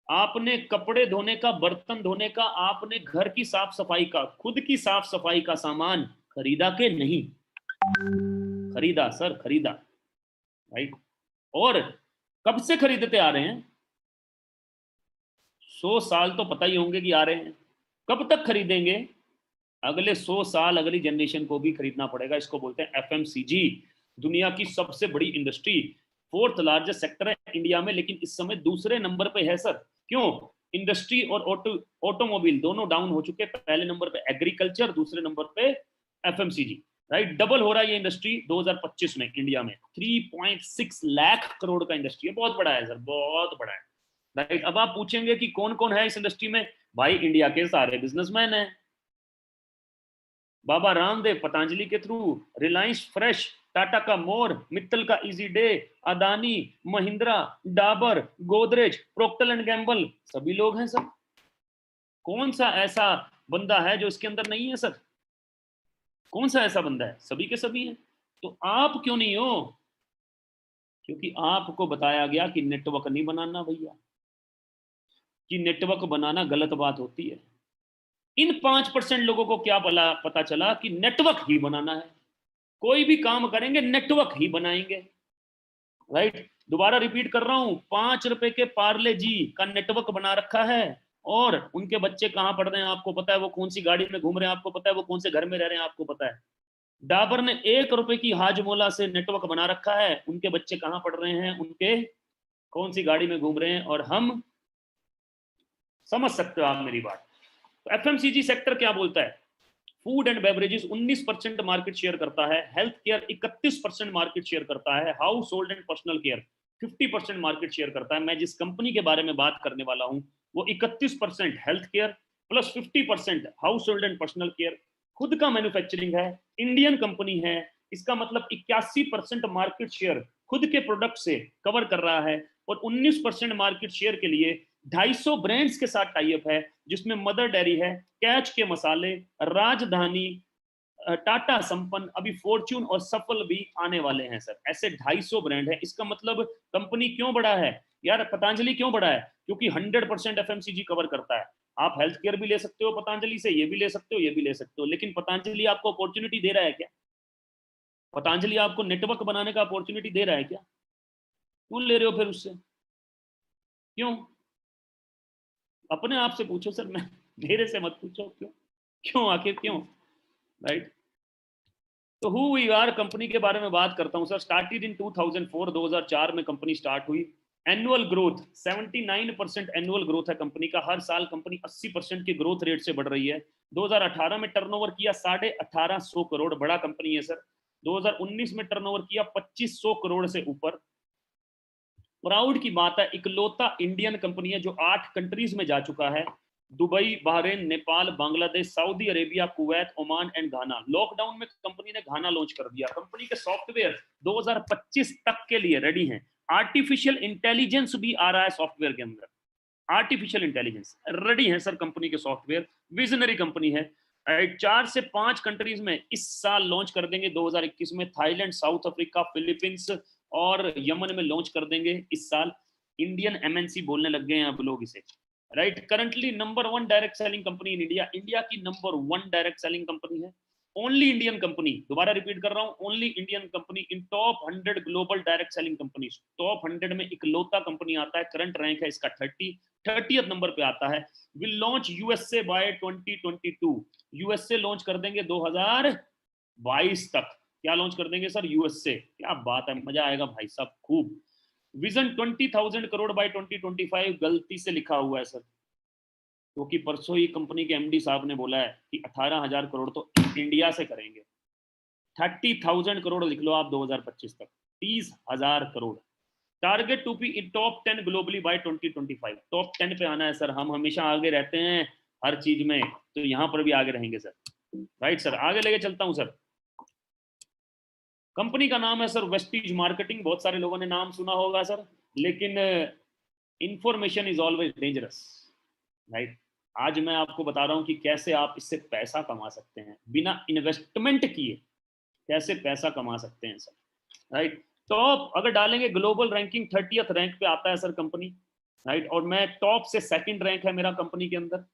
[SPEAKER 2] आपने कपड़े धोने का, बर्तन धोने का, आपने घर की साफ सफाई का, खुद की साफ सफाई का सामान खरीदा कि नहीं? खरीदा सर, खरीदा, राइट। और कब से खरीदते आ रहे हैं? 100 साल तो पता ही होंगे कि आ रहे हैं। कब तक खरीदेंगे? अगले 100 साल अगली जनरेशन को भी खरीदना पड़ेगा। इसको बोलते हैं एफएमसीजी। दुनिया की सबसे बड़ी इंडस्ट्री, 4th लार्जेस्ट सेक्टर है इंडिया में, लेकिन इस समय दूसरे नंबर पे है सर। क्यों? इंडस्ट्री और ऑटोमोबाइल दोनों डाउन हो चुके। पहले नंबर पे एग्रीकल्चर, दूसरे नंबर पे एफएमसीजी, राइट। डबल हो रहा है ये इंडस्ट्री 2025 में इंडिया में। 3.6 लाख करोड़ का इंडस्ट्री है, बहुत बड़ा है सर, बहुत बड़ा है, राइट। अब आप पूछेंगे कि कौन कौन है इस इंडस्ट्री में? भाई इंडिया के सारे बिजनेसमैन हैं। बाबा रामदेव पतंजलि के थ्रू, रिलायंस फ्रेश, टाटा का मोर, मित्तल का easy day, Adani, Mahindra, Dabur, Godrej, proctor and Gamble, सभी लोग हैं सर। कौन सा ऐसा बंदा है जो इसके अंदर नहीं है सर? कौन सा ऐसा बंदा है? सभी के सभी हैं। तो आप क्यों नहीं हो? क्योंकि आपको बताया गया कि नेटवर्क नहीं बनाना भैया, कि नेटवर्क बनाना गलत बात होती है। इन 5% लोगों को क्या पता चला कि नेटवर्क ही बनाना है। कोई भी काम करेंगे नेटवर्क ही बनाएंगे, राइट। दोबारा रिपीट कर रहा हूं, 5 रुपए के पार्ले जी का नेटवर्क बना रखा है, और उनके बच्चे कहां पढ़ रहे हैं आपको पता है, वो कौन सी गाड़ी में घूम रहे हैं आपको पता है, वो कौन से घर में रह रहे हैं आपको पता है। डाबर ने 1 रुपए की हाजमोला से नेटवर्क बना रखा है, उनके बच्चे कहां पढ़ रहे हैं, उनके कौन सी गाड़ी में घूम रहे हैं, और हम समझ सकते हो आप मेरी बात। तो एफएमसीजी सेक्टर क्या बोलता है? Food and beverages 19% market share करता है, हेल्थ केयर 31% मार्केट शेयर करता है, house hold and personal care 50% market share करता है। मैं जिस कंपनी के बारे में बात करने वाला हूं वो 31% health care plus 50% house hold and personal care, खुद का मैन्युफैक्चरिंग है, इंडियन कंपनी है। इसका मतलब 81% मार्केट शेयर खुद के प्रोडक्ट से कवर कर रहा है, और 19% मार्केट शेयर के लिए 250 ब्रांड्स के साथ टाई अप है, जिसमें मदर डेयरी है, कैच के मसाले, राजधानी, टाटा संपन्न, अभी फॉर्च्यून और सफल भी आने वाले हैं सर। ऐसे 250 ब्रांड है। इसका मतलब कंपनी क्यों बड़ा है यार? पतंजलि क्यों बड़ा है? क्योंकि 100% एफएमसीजी कवर करता है। आप हेल्थ केयर भी ले सकते हो पतंजलि से, ये भी ले सकते हो, ये भी ले सकते हो, लेकिन पतंजलि आपको अपॉर्चुनिटी दे रहा है क्या? पतंजलि आपको नेटवर्क बनाने का अपॉर्चुनिटी दे रहा है क्या? क्यों ले रहे हो फिर उससे? क्यों? अपने आप से पूछो सर, मैं मेरे से मत पूछो क्यों, क्यों आखिर क्यों, राइट? तो हु वी आर कंपनी के बारे में बात करता हूं सर। स्टार्टेड इन 2004, 2004 में कंपनी स्टार्ट हुई। एनुअल ग्रोथ 79% एनुअल ग्रोथ है कंपनी का। हर साल कंपनी 80% की ग्रोथ रेट से बढ़ रही है। 2018 में टर्नओवर किया 1850 करोड़, बड़ा कंपनी है सर। 2019 में टर्नओवर किया 2500 करोड़ से ऊपर। प्राउड की बात है, इकलौता इंडियन कंपनी है जो 8 कंट्रीज में जा चुका है। Dubai, Bahrain, Nepal, Bangladesh, Saudi Arabia, Kuwait, Oman and Ghana. Lockdown में कंपनी ने घाना लॉन्च कर दिया। कंपनी के सॉफ्टवेयर 2025 तक के लिए रेडी हैं। आर्टिफिशियल इंटेलिजेंस भी आ रहा है सॉफ्टवेयर के अंदर। आर्टिफिशियल इंटेलिजेंस रेडी है सर कंपनी के सॉफ्टवेयर। विजनरी कंपनी है। 4 से 5 कंट्रीज में इस साल लॉन्च कर देंगे 2021 में। थाईलैंड, साउथ अफ्रीका, फिलीपींस और यमन में लॉन्च कर देंगे इस साल। इंडियन एमएनसी बोलने लग गए हैं अब लोग इसे, right? Currently number 1 direct selling company in India. India की नंबर 1 डायरेक्ट सेलिंग कंपनी है। ओनली इंडियन कंपनी, दोबारा रिपीट कर रहा हूं, ओनली इंडियन कंपनी इन top 100 global direct selling companies. Top 100 में इकलौता कंपनी आता है। करंट रैंक है इसका 30th नंबर पे आता है। Will launch USA by 2022। USA launch कर देंगे 2022 तक। क्या लॉन्च कर देंगे सर? यूएसए। क्या बात है, मजा आएगा भाई साहब खूब। विजन 20,000 करोड़ बाय 2025 गलती से लिखा हुआ है सर, क्योंकि परसों ही कंपनी के एमडी साहब ने बोला है कि 18,000 करोड़ तो इंडिया से करेंगे। 30,000 करोड़ लिख लो आप 2025 तक, 30,000 crore. Target to be in top 10 globally by 2025। Top 10 पे आना है सर। हम हमेशा आगे रहते हैं हर चीज में, तो यहाँ पर भी आगे रहेंगे सर, राइट सर? आगे लेके चलता हूँ सर। कंपनी का नाम है सर वेस्टीज मार्केटिंग। बहुत सारे लोगों ने नाम सुना होगा सर, लेकिन information is always dangerous, right? आज मैं आपको बता रहा हूं कि कैसे आप इससे पैसा कमा सकते हैं बिना इन्वेस्टमेंट किए। कैसे पैसा कमा सकते हैं सर, राइट? टॉप अगर डालेंगे ग्लोबल रैंकिंग 30th रैंक पे आता है सर कंपनी, राइट? और मैं टॉप से 2nd रैंक है मेरा कंपनी के अंदर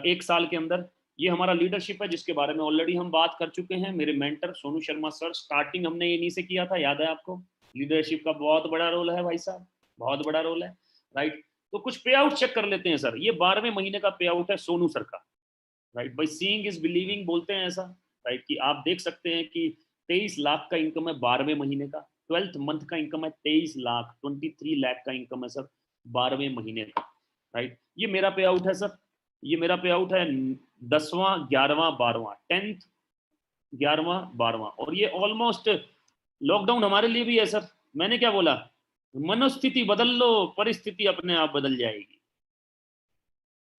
[SPEAKER 2] 1 साल के अंदर। ये हमारा लीडरशिप है जिसके बारे में ऑलरेडी हम बात कर चुके हैं। मेरे mentor Sonu Sharma sir, starting हमने इन्हीं से किया था, याद है आपको? लीडरशिप का बहुत बड़ा रोल है भाई साहब, बहुत बड़ा रोल है, राइट? तो कुछ पे आउट चेक कर लेते हैं सर। ये 12वें महीने का पे आउट है सोनू सर का, right? By seeing is believing बोलते हैं ऐसा, राइट? कि आप देख सकते हैं कि 23 लाख का इनकम है 12वें महीने का। 12th मंथ का इनकम है 23 लाख, 23 लाख का इनकम है सर 12वें महीने का, राइट? ये मेरा पे आउट है सर। ये मेरा पे आउट है 10वां, 11वां, 12वां, 10th, 11वां, 12वां। और ये ऑलमोस्ट लॉकडाउन हमारे लिए भी है सर। मैंने क्या बोला? मनोस्थिति बदल लो, परिस्थिति अपने आप बदल जाएगी।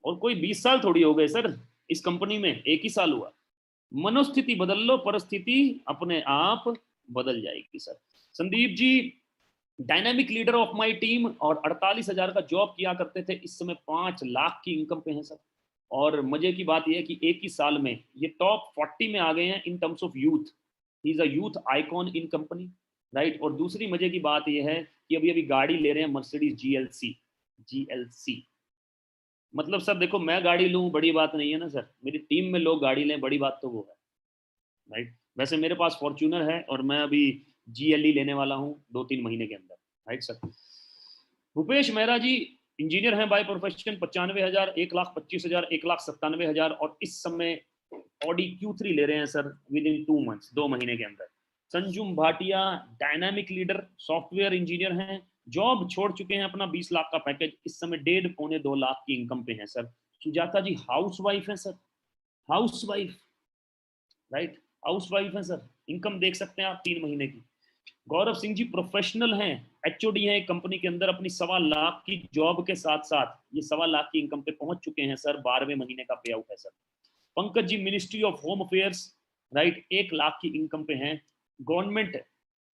[SPEAKER 2] और कोई 20 साल थोड़ी हो गए सर इस कंपनी में, 1 ही साल हुआ। मनोस्थिति बदल लो, परिस्थिति अपने आप बदल जाएगी sir. Sandeep ji dynamic leader of my team, और 48,000 का जॉब किया करते थे, इस समय 5 लाख की इनकम पे हैं सर। और मजे की बात यह है कि 1 ही साल में ये टॉप 40 में आ गए हैं in terms of youth. He is a youth icon in company, right? और दूसरी मजे की बात यह है कि अभी अभी गाड़ी ले रहे हैं मर्सिडीज जीएलसी। मतलब सर देखो, मैं गाड़ी लूं बड़ी बात नहीं है ना सर, मेरी टीम में लोग गाड़ी लें बड़ी बात तो वो है, राइट? वैसे मेरे पास फॉर्च्यूनर है और मैं अभी जीएलई लेने वाला हूँ 2-3 महीने के अंदर, राइट सर? भूपेश मेहरा जी इंजीनियर हैं बाय प्रोफेशन। 95,000, 1,25,000, 1,97,000 और इस समय ऑडी Q3 ले रहे हैं सर विद इन 2 मंथ्स, 2 महीने के अंदर। Sanjum Bhatia dynamic leader software engineer हैं, जॉब छोड़ चुके हैं, अपना 20 लाख का पैकेज, इस समय 1.5-2 लाख की इनकम पे है सर। सुजाता जी हाउस वाइफ है sir, house wife, right? House wife है सर, इनकम देख सकते हैं आप 3 महीने की। गौरव सिंह जी प्रोफेशनल हैं, एचओडी हैं एक कंपनी के अंदर, अपनी 1.25 लाख की जॉब के साथ साथ ये 1.25 लाख की इनकम पे पहुंच चुके हैं सर। 12वें महीने का पे आउट है sir. Pankaj ji ministry of home affairs, right? 1 lakh की इनकम पे हैं, गवर्नमेंट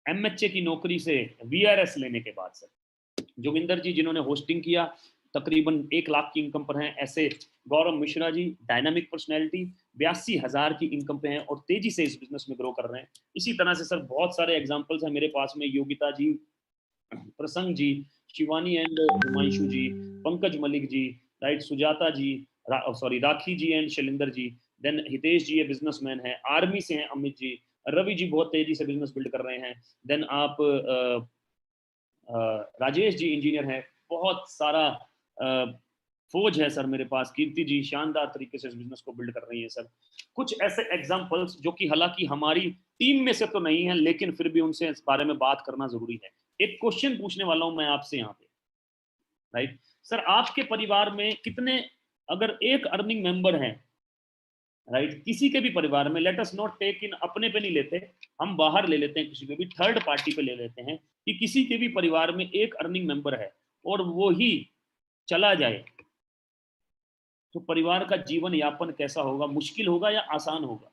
[SPEAKER 2] एमएचए की नौकरी से वीआरएस लेने के बाद सर। जोगिंदर जी जिन्होंने होस्टिंग किया, तकरीबन 1 लाख की इनकम पर हैं। ऐसे गौरव मिश्रा जी डायनामिक पर्सनैलिटी 82,000 की इनकम पे हैं और तेजी से इस बिजनेस में ग्रो कर रहे हैं। इसी तरह से सर बहुत सारे एग्जांपल्स हैं मेरे पास में। Yogita ji, Prasang ji, Shivani and Himanshu ji, Pankaj Malik ji, right? Sujata ji, sorry Rakhi ji and Shailendra ji, then Hitesh ji ये बिजनेसमैन है, आर्मी से हैं अमित जी, रवि जी बहुत तेजी से बिजनेस बिल्ड कर रहे हैं, देन आप राजेश जी इंजीनियर हैं, बहुत सारा फौज है सर मेरे पास, कीर्ति जी शानदार तरीके से इस बिजनेस को बिल्ड कर रही है सर। कुछ ऐसे एग्जांपल्स जो कि हालांकि हमारी टीम में से तो नहीं है, लेकिन फिर भी उनसे इस बारे में बात करना जरूरी है। एक क्वेश्चन पूछने वाला हूं मैं आपसे यहाँ पे, राइट सर, आपके परिवार में कितने, अगर एक अर्निंग मेंबर है, राइट, किसी के भी परिवार में, लेट अस नॉट टेक इन, अपने पे नहीं लेते, हम बाहर ले लेते हैं, किसी पे भी थर्ड पार्टी पे ले लेते हैं, कि किसी के भी परिवार में एक अर्निंग मेंबर है और वो ही चला जाए, तो परिवार का जीवन यापन कैसा होगा, मुश्किल होगा या आसान होगा?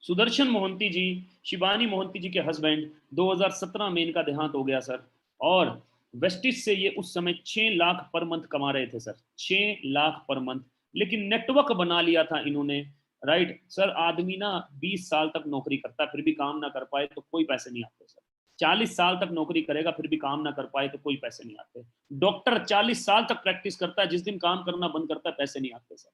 [SPEAKER 2] सुदर्शन मोहंती जी, शिवानी मोहंती जी के हस्बैंड, 2017 में इनका देहांत हो गया सर, और वेस्टिज से ये उस समय 6 लाख पर मंथ कमा रहे थे सर, 6 लाख पर मंथ, लेकिन नेटवर्क बना लिया था इन्होंने, राइट सर। आदमी ना 20 साल तक नौकरी करता है फिर भी काम ना कर पाए तो कोई पैसे नहीं आते सर, 40 साल तक नौकरी करेगा फिर भी काम ना कर पाए तो कोई पैसे नहीं आते, डॉक्टर 40 साल तक प्रैक्टिस करता है, जिस दिन काम करना बंद करता है पैसे नहीं आते सर,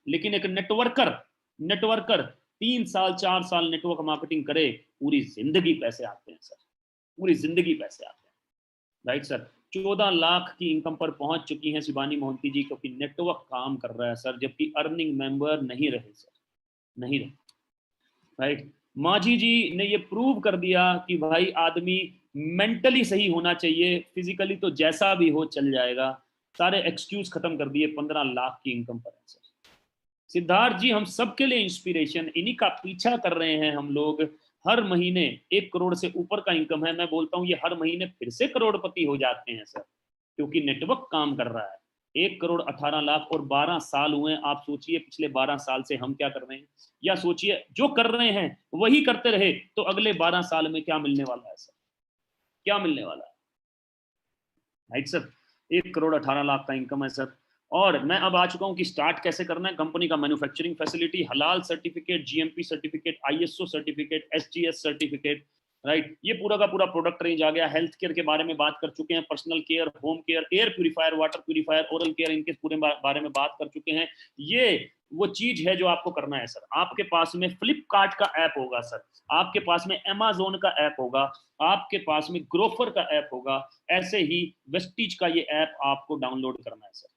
[SPEAKER 2] लेकिन एक नेटवर्कर नेटवर्कर 3 साल 4 साल नेटवर्क मार्केटिंग करे, पूरी जिंदगी पैसे आते हैं सर, पूरी जिंदगी पैसे आते हैं, राइट सर। 14 लाख की इनकम पर पहुंच चुकी हैं शिवानी मोहंती जी, क्योंकि नेटवर्क काम कर रहा है सर, जबकि अर्निंग मेंबर नहीं रहे सर, नहीं रहे, राइट। माझी जी ने ये प्रूव कर दिया कि भाई आदमी मेंटली सही होना चाहिए, फिजिकली तो जैसा भी हो चल जाएगा, सारे एक्सक्यूज खत्म कर दिए, 15 लाख की इनकम पर है सर। सिद्धार्थ जी हम सबके लिए इंस्पिरेशन, इन्हीं का पीछा कर रहे हैं हम लोग, हर महीने 1 करोड़ से ऊपर का इनकम है, मैं बोलता हूँ ये हर महीने फिर से करोड़पति हो जाते हैं सर, क्योंकि नेटवर्क काम कर रहा है। 1 करोड़ 18 लाख और 12 साल हुए, आप सोचिए पिछले 12 साल से हम क्या कर रहे हैं, या सोचिए जो कर रहे हैं वही करते रहे तो अगले 12 साल में क्या मिलने वाला है सर, क्या मिलने वाला है, राइट सर। 1 करोड़ 18 लाख का इनकम है सर, और मैं अब आ चुका हूं कि स्टार्ट कैसे करना है। कंपनी का मैन्युफैक्चरिंग फैसिलिटी, हलाल certificate, GMP certificate, ISO certificate, SGS certificate, right, ये पूरा का पूरा प्रोडक्ट रेंज आ गया। हेल्थ केयर के बारे में बात कर चुके हैं, personal care, home care, air purifier, water purifier, oral care, इनके पूरे बारे में बात कर चुके हैं। ये वो चीज है जो आपको करना है सर। आपके पास में फ्लिपकार्ट का ऐप होगा सर, आपके पास में अमेजोन का ऐप होगा, आपके पास में ग्रोफर का ऐप होगा, ऐसे ही वेस्टीज का ये ऐप आपको डाउनलोड करना है सर।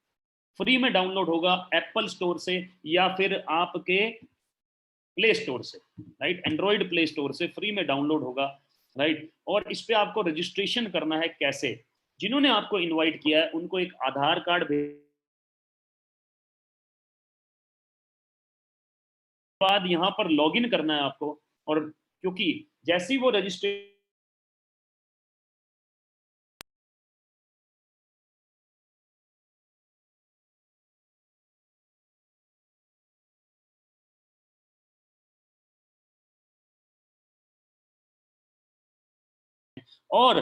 [SPEAKER 2] फ्री में डाउनलोड होगा एप्पल स्टोर से या फिर आपके प्ले स्टोर से, राइट, एंड्रॉइड प्ले स्टोर से फ्री में डाउनलोड होगा, राइट। और इस पे आपको रजिस्ट्रेशन करना है कैसे, जिन्होंने आपको इनवाइट किया है उनको एक आधार कार्ड बाद यहाँ पर लॉगिन करना है आपको, और क्योंकि जैसे ही वो रजिस्ट्रेशन, और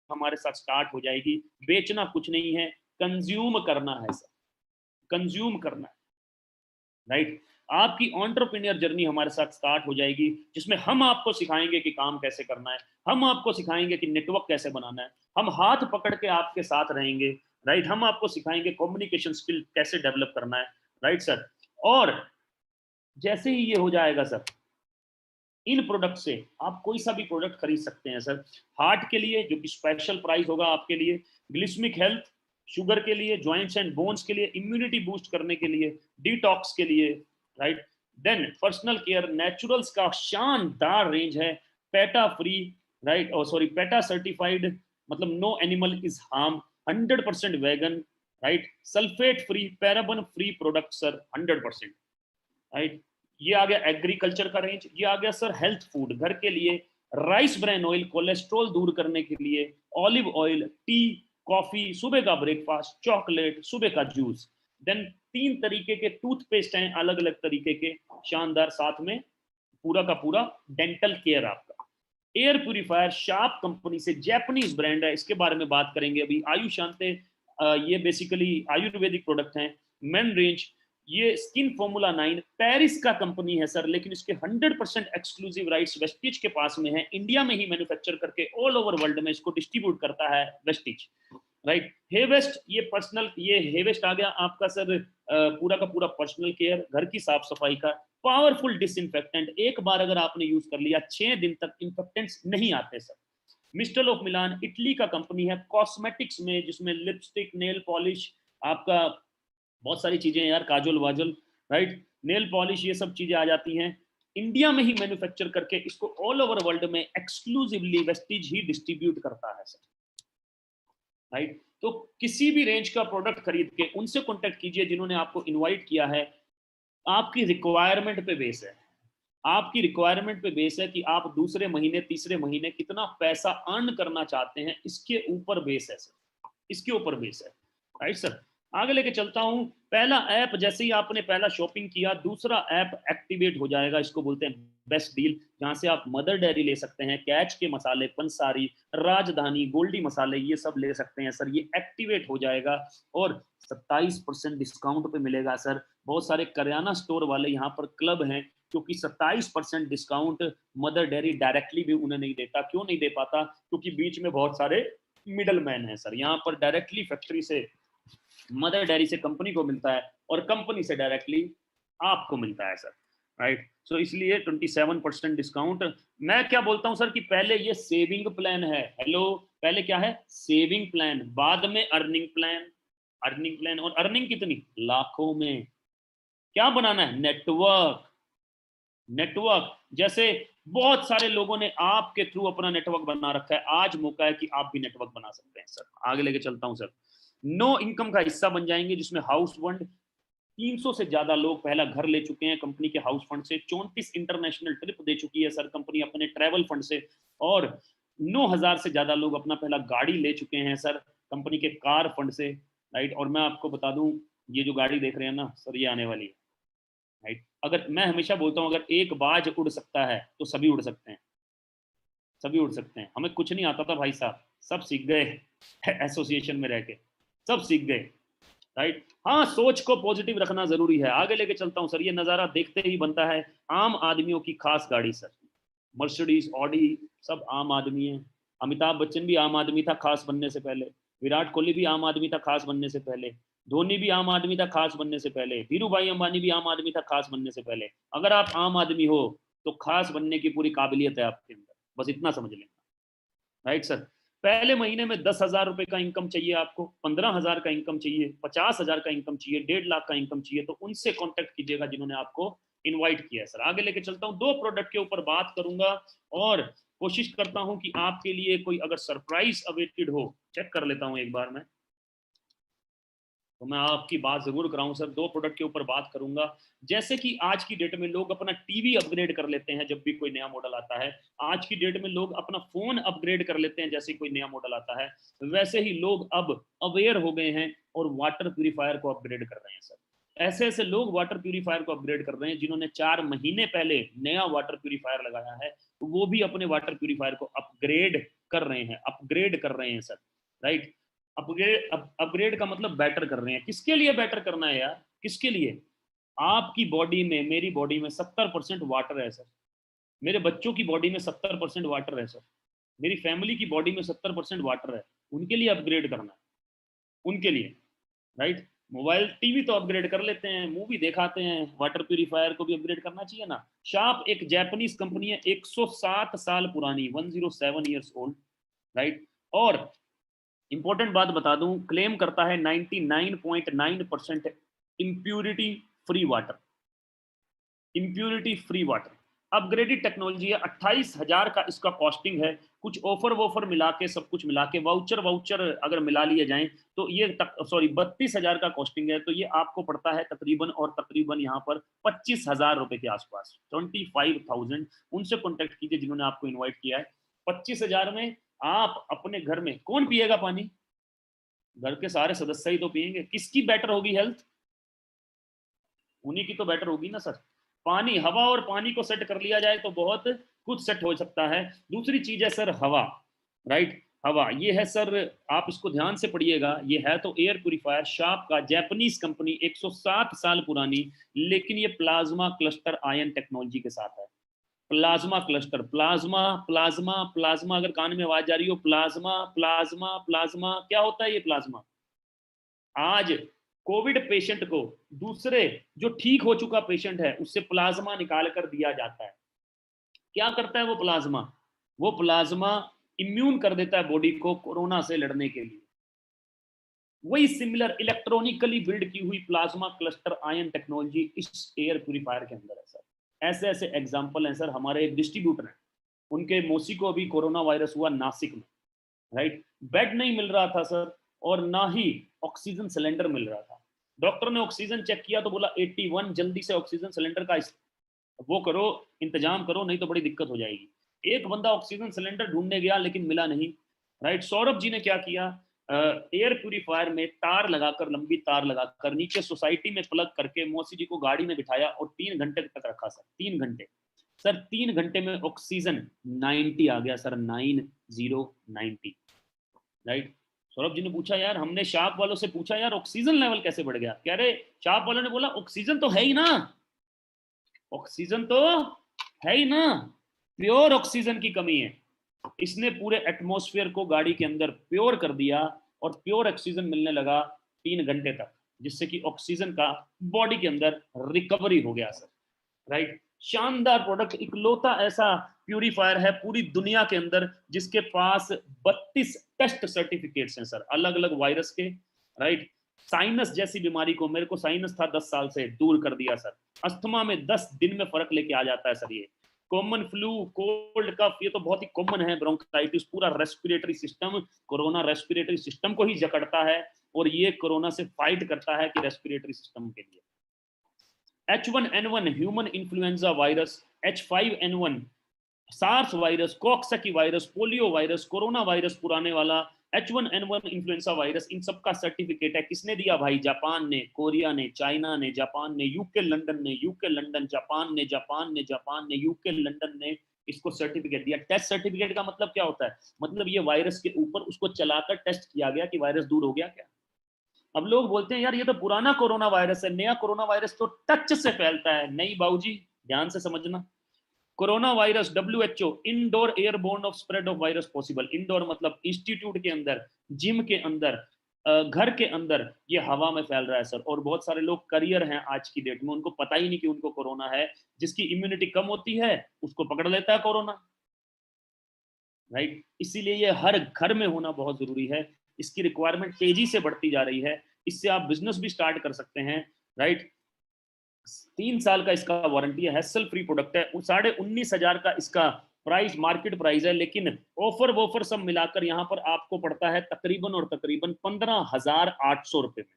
[SPEAKER 2] हमारे साथ स्टार्ट हो जाएगी। बेचना कुछ नहीं है, कंज्यूम करना है सर, कंज्यूम करना है, राइट। आपकी एंटरप्रेन्योर जर्नी हमारे साथ स्टार्ट हो जाएगी, जिसमें हम आपको सिखाएंगे कि काम कैसे करना है, हम आपको सिखाएंगे कि नेटवर्क कैसे बनाना है, हम हाथ पकड़ के आपके साथ रहेंगे, राइट। हम आपको सिखाएंगे कम्युनिकेशन स्किल कैसे डेवलप करना है, राइट सर। और जैसे ही ये हो जाएगा सर, इन प्रोडक्ट से आप कोई सा भी प्रोडक्ट खरीद सकते हैं सर। हार्ट के लिए जो कि स्पेशल प्राइस होगा आपके लिए, ग्लिस्मिक हेल्थ, शुगर के लिए, जॉइंट्स एंड बोन्स के लिए, इम्यूनिटी बूस्ट करने के लिए, डिटॉक्स के लिए, right. Then personal care, naturals का शानदार रेंज है, पेटा फ्री, राइट, और सॉरी पेटा सर्टिफाइड, मतलब no animal is harm, 100% vegan, right, sulphate free, paraben free product sir, 100%, right. ये आ गया एग्रीकल्चर का रेंज, ये आ गया सर हेल्थ फूड, घर के लिए, राइस ब्रान ऑयल कोलेस्ट्रॉल दूर करने के लिए, ऑलिव ऑयल, टी, कॉफी, सुबह का ब्रेकफास्ट, चॉकलेट, सुबह का जूस। देन 3 तरीके के टूथपेस्ट हैं अलग अलग तरीके के, शानदार, साथ में पूरा का पूरा डेंटल केयर आपका। एयर प्यूरिफायर शार्प कंपनी से, जैपनीज ब्रांड है, इसके बारे में बात करेंगे अभी। आयुशांते, ये बेसिकली आयुर्वेदिक प्रोडक्ट हैं। मेन रेंज ये स्किन फॉर्मूला 9 पेरिस का कंपनी है सर, लेकिन इसके 100% एक्सक्लूसिव राइट्स वेस्टिज के पास में है। इंडिया में ही मैन्युफैक्चर करके ऑल ओवर वर्ल्ड में इसको डिस्ट्रीब्यूट करता है वेस्टिज, राइट। हेवेस्ट, ये पर्सनल, ये हेवेस्ट आ गया आपका सर पूरा का पूरा पर्सनल केयर, घर की साफ सफाई का पावरफुल डिसइंफेक्टेंट। एक बार अगर आपने यूज कर लिया 6 दिन तक इन्फेक्टेंट्स नहीं आते सर। मिस्टल ऑफ मिलान इटली का कंपनी है कॉस्मेटिक्स में, जिसमें लिपस्टिक, नेल पॉलिश, आपका बहुत सारी चीजें यार, काजल वाजल, राइट, नेल पॉलिश, ये सब चीजें आ जाती हैं। इंडिया में ही मैन्युफैक्चर करके इसको ऑल ओवर वर्ल्ड में एक्सक्लूसिवली वेस्टिज ही डिस्ट्रीब्यूट करता है सर, राइट। तो किसी भी रेंज का प्रोडक्ट खरीद के उनसे कॉन्टेक्ट कीजिए जिन्होंने आपको इनवाइट किया है। आपकी रिक्वायरमेंट पे बेस है, आपकी रिक्वायरमेंट पे बेस है कि आप दूसरे महीने तीसरे महीने कितना पैसा अर्न करना चाहते हैं, इसके ऊपर बेस है सर, इसके ऊपर बेस है, राइट सर। आगे लेके चलता हूं। पहला ऐप, जैसे ही आपने पहला शॉपिंग किया, दूसरा ऐप एक्टिवेट हो जाएगा, इसको बोलते हैं बेस्ट डील, जहां से आप मदर डेयरी ले सकते हैं, कैच के मसाले, पंसारी, राजधानी, गोल्डी मसाले, ये सब ले सकते हैं सर। ये एक्टिवेट हो जाएगा और 27% डिस्काउंट पे मिलेगा सर। बहुत सारे करियाना स्टोर वाले यहाँ पर क्लब हैं, क्योंकि 27% डिस्काउंट मदर डेयरी डायरेक्टली भी उन्हें नहीं देता। क्यों नहीं दे पाता? क्योंकि बीच में बहुत सारे मिडल मैन है सर। यहाँ पर डायरेक्टली फैक्ट्री से, मदर डेयरी से कंपनी को मिलता है और कंपनी से डायरेक्टली आपको मिलता है सर, राइट। सो इसलिए 27% डिस्काउंट। मैं क्या बोलता हूं सर कि पहले ये सेविंग प्लान है, हेलो, पहले क्या है? सेविंग प्लान, बाद में अर्निंग प्लान। अर्निंग प्लान, और अर्निंग कितनी? लाखों में। क्या बनाना है? नेटवर्क। नेटवर्क, जैसे बहुत सारे लोगों ने आपके थ्रू अपना नेटवर्क बना रखा है, आज मौका है कि आप भी नेटवर्क बना सकते हैं सर। आगे लेके चलता हूं सर। नो इनकम का हिस्सा बन जाएंगे, जिसमें हाउस फंड, 300 से ज्यादा लोग पहला घर ले चुके हैं कंपनी के हाउस फंड से, 34 इंटरनेशनल ट्रिप दे चुकी है सर कंपनी अपने ट्रैवल फंड से, और 9000 से ज्यादा लोग अपना पहला गाड़ी ले चुके हैं सर कंपनी के कार फंड से, राइट। और मैं आपको बता दूं, ये जो गाड़ी देख रहे हैं ना सर, ये आने वाली है, राइट। अगर मैं हमेशा बोलता हूँ, अगर एक बाज उड़ सकता है तो सभी उड़ सकते हैं, सभी उड़ सकते हैं। हमें कुछ नहीं आता था भाई साहब, सब सीख गए एसोसिएशन में रह के, सब सीख गए, राइट। हाँ, सोच को पॉजिटिव रखना जरूरी है। आगे लेके चलता हूँ सर। ये नज़ारा देखते ही बनता है आम आदमियों की खास गाड़ी सर, मर्सिडीज, ऑडी, सब आम आदमी है। अमिताभ बच्चन भी आम आदमी था खास बनने से पहले, विराट कोहली भी आम आदमी था खास बनने से पहले, धोनी भी आम आदमी था खास बनने से पहले, धीरू भाई अंबानी भी आम आदमी था खास बनने से पहले। अगर आप आम आदमी हो तो खास बनने की पूरी काबिलियत है आपके अंदर, बस इतना समझ लेना, राइट सर। पहले महीने में 10,000 रुपए का इनकम चाहिए आपको, 15,000 का इनकम चाहिए, 50,000 का इनकम चाहिए, 1.5 लाख का इनकम चाहिए, तो उनसे कॉन्टेक्ट कीजिएगा जिन्होंने आपको इनवाइट किया है सर। आगे लेके चलता हूँ, 2 प्रोडक्ट के ऊपर बात करूंगा और कोशिश करता हूं कि आपके लिए कोई अगर सरप्राइज अवेटेड हो, चेक कर लेता हूं एक बार मैं, तो मैं आपकी बात जरूर कराऊं सर। 2 प्रोडक्ट के ऊपर बात करूंगा। जैसे कि आज की डेट में लोग अपना टीवी अपग्रेड कर लेते हैं जब भी कोई नया मॉडल आता है, आज की डेट में लोग अपना फोन अपग्रेड कर लेते हैं जैसे कोई नया मॉडल आता है, वैसे ही लोग अब अवेयर हो गए हैं और वाटर प्यूरिफायर को अपग्रेड कर रहे हैं सर। ऐसे ऐसे लोग वाटर प्यूरिफायर को अपग्रेड कर रहे हैं जिन्होंने 4 महीने पहले नया वाटर प्यूरिफायर लगाया है, वो भी अपने वाटर प्यूरिफायर को अपग्रेड कर रहे हैं, अपग्रेड कर रहे हैं सर, राइट। अपग्रेड का मतलब बेटर कर रहे हैं। किसके लिए बेटर करना है यार? किसके लिए? आपकी बॉडी में, मेरी बॉडी में 70% वाटर है सर, मेरे बच्चों की बॉडी में 70% वाटर है सर, मेरी फैमिली की बॉडी में 70% वाटर है। उनके लिए अपग्रेड करना है, उनके लिए, राइट। मोबाइल टीवी तो अपग्रेड कर लेते हैं, मूवी दिखाते हैं, वाटर प्यूरिफायर को भी अपग्रेड करना चाहिए ना। शार्प एक जापानीज कंपनी है, 107 साल पुरानी, 107 ईयर्स ओल्ड, राइट। और इंपॉर्टेंट बात बता दूं, क्लेम करता है 99.9% impurity free water, impurity free water. Upgraded technology है, 28,000 का इसका कॉस्टिंग है। कुछ ऑफर वॉफर मिला के, सब कुछ मिला के, वाउचर वाउचर अगर मिला लिए जाएं तो ये 32,000 का कॉस्टिंग है। तो ये आपको पड़ता है तकरीबन और तकरीबन यहाँ पर 25,000 रुपए के आसपास, 25,000। उनसे कॉन्टेक्ट कीजिए जिन्होंने आपको इन्वाइट किया है। 25,000 में आप अपने घर में, कौन पिएगा पानी? घर के सारे सदस्य ही तो पिएंगे। किसकी बेटर होगी हेल्थ? उन्हीं की तो बेटर होगी ना सर। पानी, हवा और पानी को सेट कर लिया जाए तो बहुत कुछ सेट हो सकता है। दूसरी चीज है सर हवा, राइट। हवा, ये है सर, आप इसको ध्यान से पढ़िएगा, ये है तो एयर प्यूरीफायर शार्प का, जापानीज कंपनी, 107 साल पुरानी, लेकिन ये प्लाज्मा क्लस्टर आयन टेक्नोलॉजी के साथ है। Plasma cluster, plasma plasma plasma, अगर कान में आवाज जा रही हो, प्लाज्मा प्लाज्मा प्लाज्मा, क्या होता है ये प्लाज्मा? आज कोविड पेशेंट को, दूसरे जो ठीक हो चुका पेशेंट है उससे प्लाज्मा निकाल कर दिया जाता है। क्या करता है वो प्लाज्मा? वो प्लाज्मा इम्यून कर देता है बॉडी को कोरोना से लड़ने के लिए। वही सिमिलर इलेक्ट्रॉनिकली बिल्ड की हुई प्लाज्मा क्लस्टर आयन टेक्नोलॉजी इस एयर प्यूरीफायर के अंदर है सर। ऐसे ऐसे एग्जाम्पल हैं सर। हमारे एक डिस्ट्रीब्यूटर हैं, उनके मौसी को अभी कोरोना वायरस हुआ नासिक में, राइट। बेड नहीं मिल रहा था सर, और ना ही ऑक्सीजन सिलेंडर मिल रहा था। डॉक्टर ने ऑक्सीजन चेक किया तो बोला 81, जल्दी से ऑक्सीजन सिलेंडर का वो करो, इंतजाम करो, नहीं तो बड़ी दिक्कत हो जाएगी। एक बंदा ऑक्सीजन सिलेंडर ढूंढने गया लेकिन मिला नहीं, राइट। सौरभ जी ने क्या किया, एयर प्यूरीफायर में तार लगाकर, लंबी तार लगाकर नीचे सोसाइटी में प्लग करके मौसी जी को गाड़ी में बिठाया और 3 घंटे तक रखा सर। 3 घंटे सर, 3 घंटे में ऑक्सीजन 90 आ गया सर, 90, राइट। सौरभ जी ने पूछा, यार हमने शार्प वालों से पूछा यार ऑक्सीजन लेवल कैसे बढ़ गया? कह रहे शार्प वालों ने बोला ऑक्सीजन तो है ही ना, ऑक्सीजन तो है ही ना, प्योर ऑक्सीजन की कमी है। इसने पूरे एटमॉस्फेयर को गाड़ी के अंदर प्योर कर दिया और प्योर ऑक्सीजन मिलने लगा 3 घंटे तक, जिससे कि ऑक्सीजन का बॉडी के अंदर रिकवरी हो गया सर, राइट। शानदार प्रोडक्ट, इकलौता ऐसा प्यूरीफायर है पूरी दुनिया के अंदर जिसके पास 32 टेस्ट सर्टिफिकेट्स हैं सर, अलग अलग वायरस के, राइट। साइनस जैसी बीमारी को, मेरे को साइनस था 10 साल से, दूर कर दिया सर। अस्थमा में 10 दिन में फर्क लेके आ जाता है सर। ये कॉमन फ्लू, कोल्ड कफ, ये तो बहुत ही कॉमन है। ब्रोंकाइटिस, पूरा respiratory system, corona respiratory system को ही जकड़ता है और ये कोरोना से फाइट करता है कि रेस्पिरेटरी सिस्टम के लिए। H1N1 human influenza virus, H5N1 SARS virus, coxsackie virus, polio virus, corona virus पुराने वाला, H1N1 इन्फ्लुएंजा वायरस, इन सब का सर्टिफिकेट है। किसने दिया भाई? जापान ने, कोरिया ने, चाइना ने, जापान ने, यूके लंदन ने, यूके लंदन, जापान ने, जापान ने, जापान ने, यूके लंदन ने इसको सर्टिफिकेट दिया। टेस्ट सर्टिफिकेट का मतलब क्या होता है? मतलब ये वायरस के ऊपर उसको चलाकर टेस्ट किया गया कि वायरस दूर हो गया क्या। अब लोग बोलते हैं यार ये तो पुराना कोरोना वायरस है, नया कोरोना वायरस तो टच से फैलता है। नहीं बाबूजी, ध्यान से समझना। Corona virus WHO, indoor airborne of spread of virus possible. Indoor मतलब इंस्टीट्यूट के अंदर, जिम के अंदर, घर के अंदर, ये हवा में फैल रहा है सर। और बहुत सारे लोग करियर हैं आज की डेट में, उनको पता ही नहीं कि उनको कोरोना है। जिसकी इम्यूनिटी कम होती है उसको पकड़ लेता है कोरोना, राइट। इसीलिए ये हर घर में होना बहुत जरूरी है। इसकी रिक्वायरमेंट तेजी से बढ़ती जा रही है। इससे आप बिजनेस भी स्टार्ट कर सकते हैं, राइट। 3 साल का इसका वारंटी है, हैसल फ्री प्रोडक्ट है। 19,500 का इसका प्राइस, मार्केट प्राइस है, लेकिन ऑफर वॉफर सब मिलाकर यहाँ पर आपको पड़ता है तकरीबन और तकरीबन 15,800 रुपए में,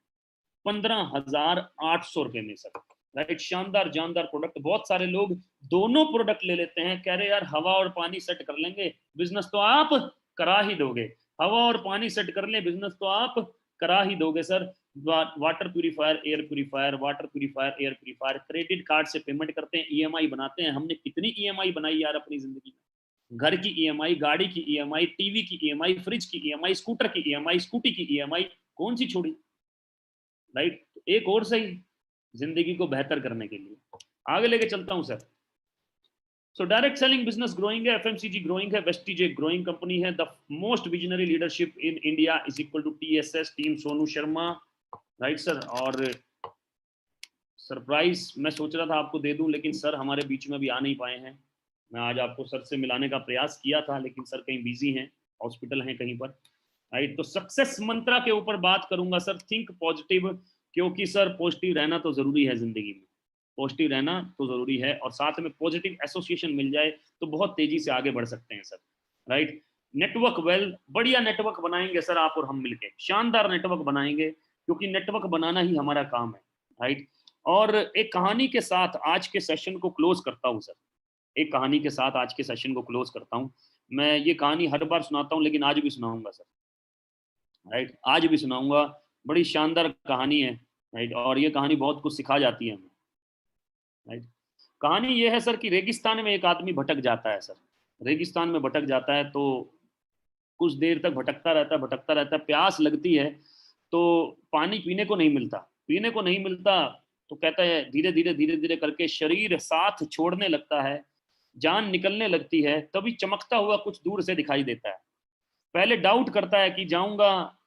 [SPEAKER 2] 15,800 रुपए में सर, राइट। शानदार जानदार प्रोडक्ट। बहुत सारे लोग दोनों प्रोडक्ट ले लेते हैं, कह रहे यार हवा और पानी सेट कर लेंगे, बिजनेस तो आप करा ही दोगे। हवा और पानी सेट कर ले, बिजनेस तो आप करा ही दोगे sir. Water purifier, air purifier, water purifier, air purifier, credit card से पेमेंट करते हैं, EMI बनाते हैं। हमने कितनी EMI बनाई यार अपनी जिंदगी में। घर की EMI, गाड़ी की EMI, टीवी की EMI, फ्रिज की EMI, स्कूटर की EMI, स्कूटी की EMI, कौन सी छोड़ी, राइट। एक और सही, जिंदगी को बेहतर करने के लिए आगे लेके चलता हूं sir. So direct selling business growing है, FMCG ग्रोइंग है, वेस्टीज एक ग्रोइंग कंपनी है। The most visionary leadership in India is equal to TSS, team Sonu Sharma, right sir. और सरप्राइज मैं सोच रहा था आपको दे दूं, लेकिन सर हमारे बीच में भी आ नहीं पाए हैं। मैं आज आपको सर से मिलाने का प्रयास किया था, लेकिन सर कहीं बिजी हैं, हॉस्पिटल हैं कहीं पर, राइट। तो सक्सेस मंत्रा के ऊपर बात करूंगा सर, थिंक पॉजिटिव, क्योंकि सर पॉजिटिव रहना तो जरूरी है जिंदगी में, पॉजिटिव रहना तो जरूरी है, और साथ में पॉजिटिव एसोसिएशन मिल जाए तो बहुत तेजी से आगे बढ़ सकते हैं सर, राइट। नेटवर्क वेल, बढ़िया नेटवर्क बनाएंगे सर आप और हम मिलके, शानदार नेटवर्क बनाएंगे, क्योंकि नेटवर्क बनाना ही हमारा काम है, राइट। और एक कहानी के साथ आज के सेशन को क्लोज करता हूं सर, एक कहानी के साथ आज के सेशन को क्लोज करता हूं। मैं ये कहानी हर बार सुनाता हूं, लेकिन आज भी सुनाऊंगा सर, राइट। आज भी सुनाऊंगा, बड़ी शानदार कहानी है, राइट। और ये कहानी बहुत कुछ सिखा जाती है हमें, राइट। कहानी ये है सर कि रेगिस्तान में एक आदमी भटक जाता है सर, रेगिस्तान में भटक जाता है। तो कुछ देर तक भटकता रहता है, प्यास लगती है तो पानी पीने को नहीं मिलता, तो कहता है धीरे धीरे करके शरीर साथ छोड़ने लगता है, जान निकलने लगती है, तभी चमकता हुआ कुछ दूर से दिखाई देता है। पहले डाउट करता है कि जाऊंगा,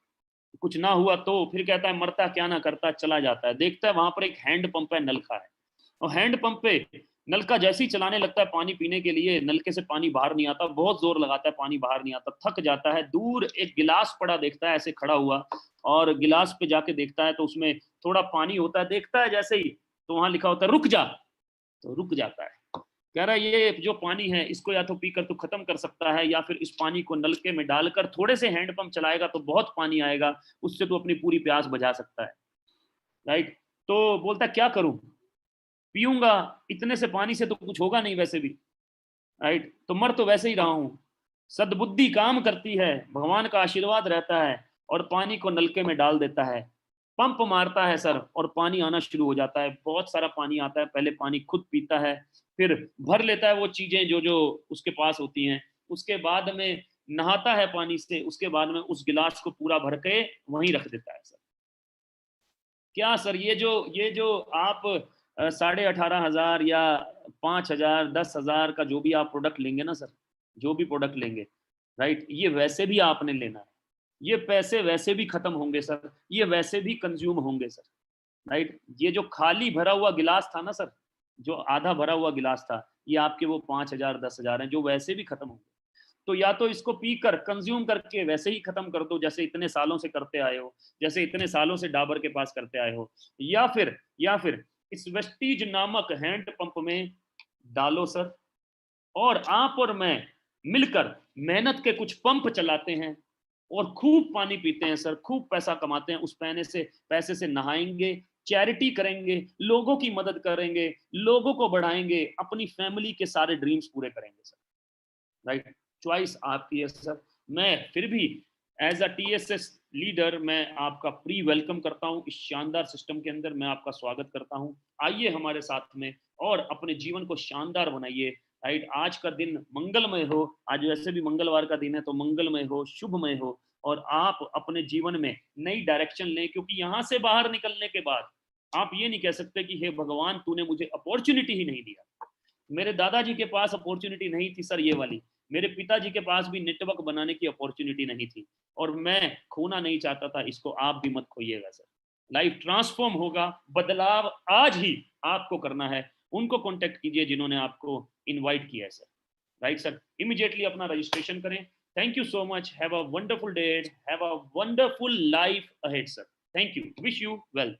[SPEAKER 2] कुछ ना हुआ तो फिर कहता है मरता क्या ना करता, चला जाता है। देखता है वहां पर एक हैंड पंप है, नलका है, और हैंड पंप पे नलका जैसे ही चलाने लगता है पानी पीने के लिए, नलके से पानी बाहर नहीं आता, बहुत जोर लगाता है, पानी बाहर नहीं आता, थक जाता है। दूर एक गिलास पड़ा देखता है ऐसे खड़ा हुआ, और गिलास पे जाके देखता है तो उसमें थोड़ा पानी होता है, देखता है जैसे ही तो वहां लिखा होता है रुक जा, तो रुक जाता है। कह रहा है ये जो पानी है इसको या तो पीकर तू खत्म कर सकता है, या फिर इस पानी को नलके में डालकर थोड़े से हैंडपंप चलाएगा तो बहुत पानी आएगा, उससे तू अपनी पूरी प्यास बुझा सकता है। राइट, तो बोलता क्या करूं, पीऊंगा, इतने से पानी से तो कुछ होगा नहीं वैसे भी, राइट, तो मर तो वैसे ही रहा हूं। सद्बुद्धि काम करती है, भगवान का आशीर्वाद रहता है, और पानी को नलके में डाल देता है, पंप मारता है सर, और पानी आना शुरू हो जाता है, बहुत सारा पानी आता है। पहले पानी खुद पीता है, फिर भर लेता है वो चीजें जो जो उसके पास होती हैं, उसके बाद में नहाता है पानी से, उसके बाद में उस गिलास को पूरा भर के वहीं रख देता है। सर क्या सर, ये जो आप 18,500 या 5,000 10,000 का जो भी आप प्रोडक्ट लेंगे ना सर, जो भी प्रोडक्ट लेंगे, राइट, ये वैसे भी आपने लेना है, ये पैसे वैसे भी खत्म होंगे सर, ये वैसे भी कंज्यूम होंगे सर, राइट। ये जो खाली भरा हुआ गिलास था ना सर, जो आधा भरा हुआ गिलास था, ये आपके वो 5,000 10,000 हैं जो वैसे भी खत्म होंगे। तो या तो इसको पीकर कंज्यूम करके वैसे ही खत्म कर दो जैसे इतने सालों से करते आए हो, जैसे इतने सालों से डाबर के पास करते आए हो, या फिर इस वेस्टीज नामक हैंड पंप में डालो सर, और आप और मैं मिलकर मेहनत के कुछ पंप चलाते हैं और खूब पानी पीते हैं सर, खूब पैसा कमाते हैं, उस पैसे से नहाएंगे, चैरिटी करेंगे, लोगों की मदद करेंगे, लोगों को बढ़ाएंगे, अपनी फैमिली के सारे ड्रीम्स पूरे करेंगे सर। राइट, चॉइस आपकी है सर। मैं फिर भी एज अ टीएसएस लीडर मैं आपका प्री वेलकम करता हूं, इस शानदार सिस्टम के अंदर मैं आपका स्वागत करता हूं। आइए हमारे साथ में और अपने जीवन को शानदार बनाइए। राइट, आज का दिन मंगलमय हो, आज वैसे भी मंगलवार का दिन है, तो मंगलमय हो, शुभमय हो, और आप अपने जीवन में नई डायरेक्शन लें, क्योंकि यहां से बाहर निकलने के बाद आप ये नहीं कह सकते कि हे भगवान तूने मुझे अपॉर्चुनिटी ही नहीं दिया। मेरे दादाजी के पास अपॉर्चुनिटी नहीं थी सर ये वाली, मेरे पिताजी के पास भी नेटवर्क बनाने की अपॉर्चुनिटी नहीं थी, और मैं खोना नहीं चाहता था, इसको आप भी मत खोइएगा सर। लाइफ ट्रांसफॉर्म होगा, बदलाव आज ही आपको करना है। उनको कांटेक्ट कीजिए जिन्होंने आपको इनवाइट किया है सर। राइट सर, इमीडिएटली अपना रजिस्ट्रेशन करें। Thank you so much, have a wonderful day, have a wonderful life ahead sir. Thank you, wish you wealth.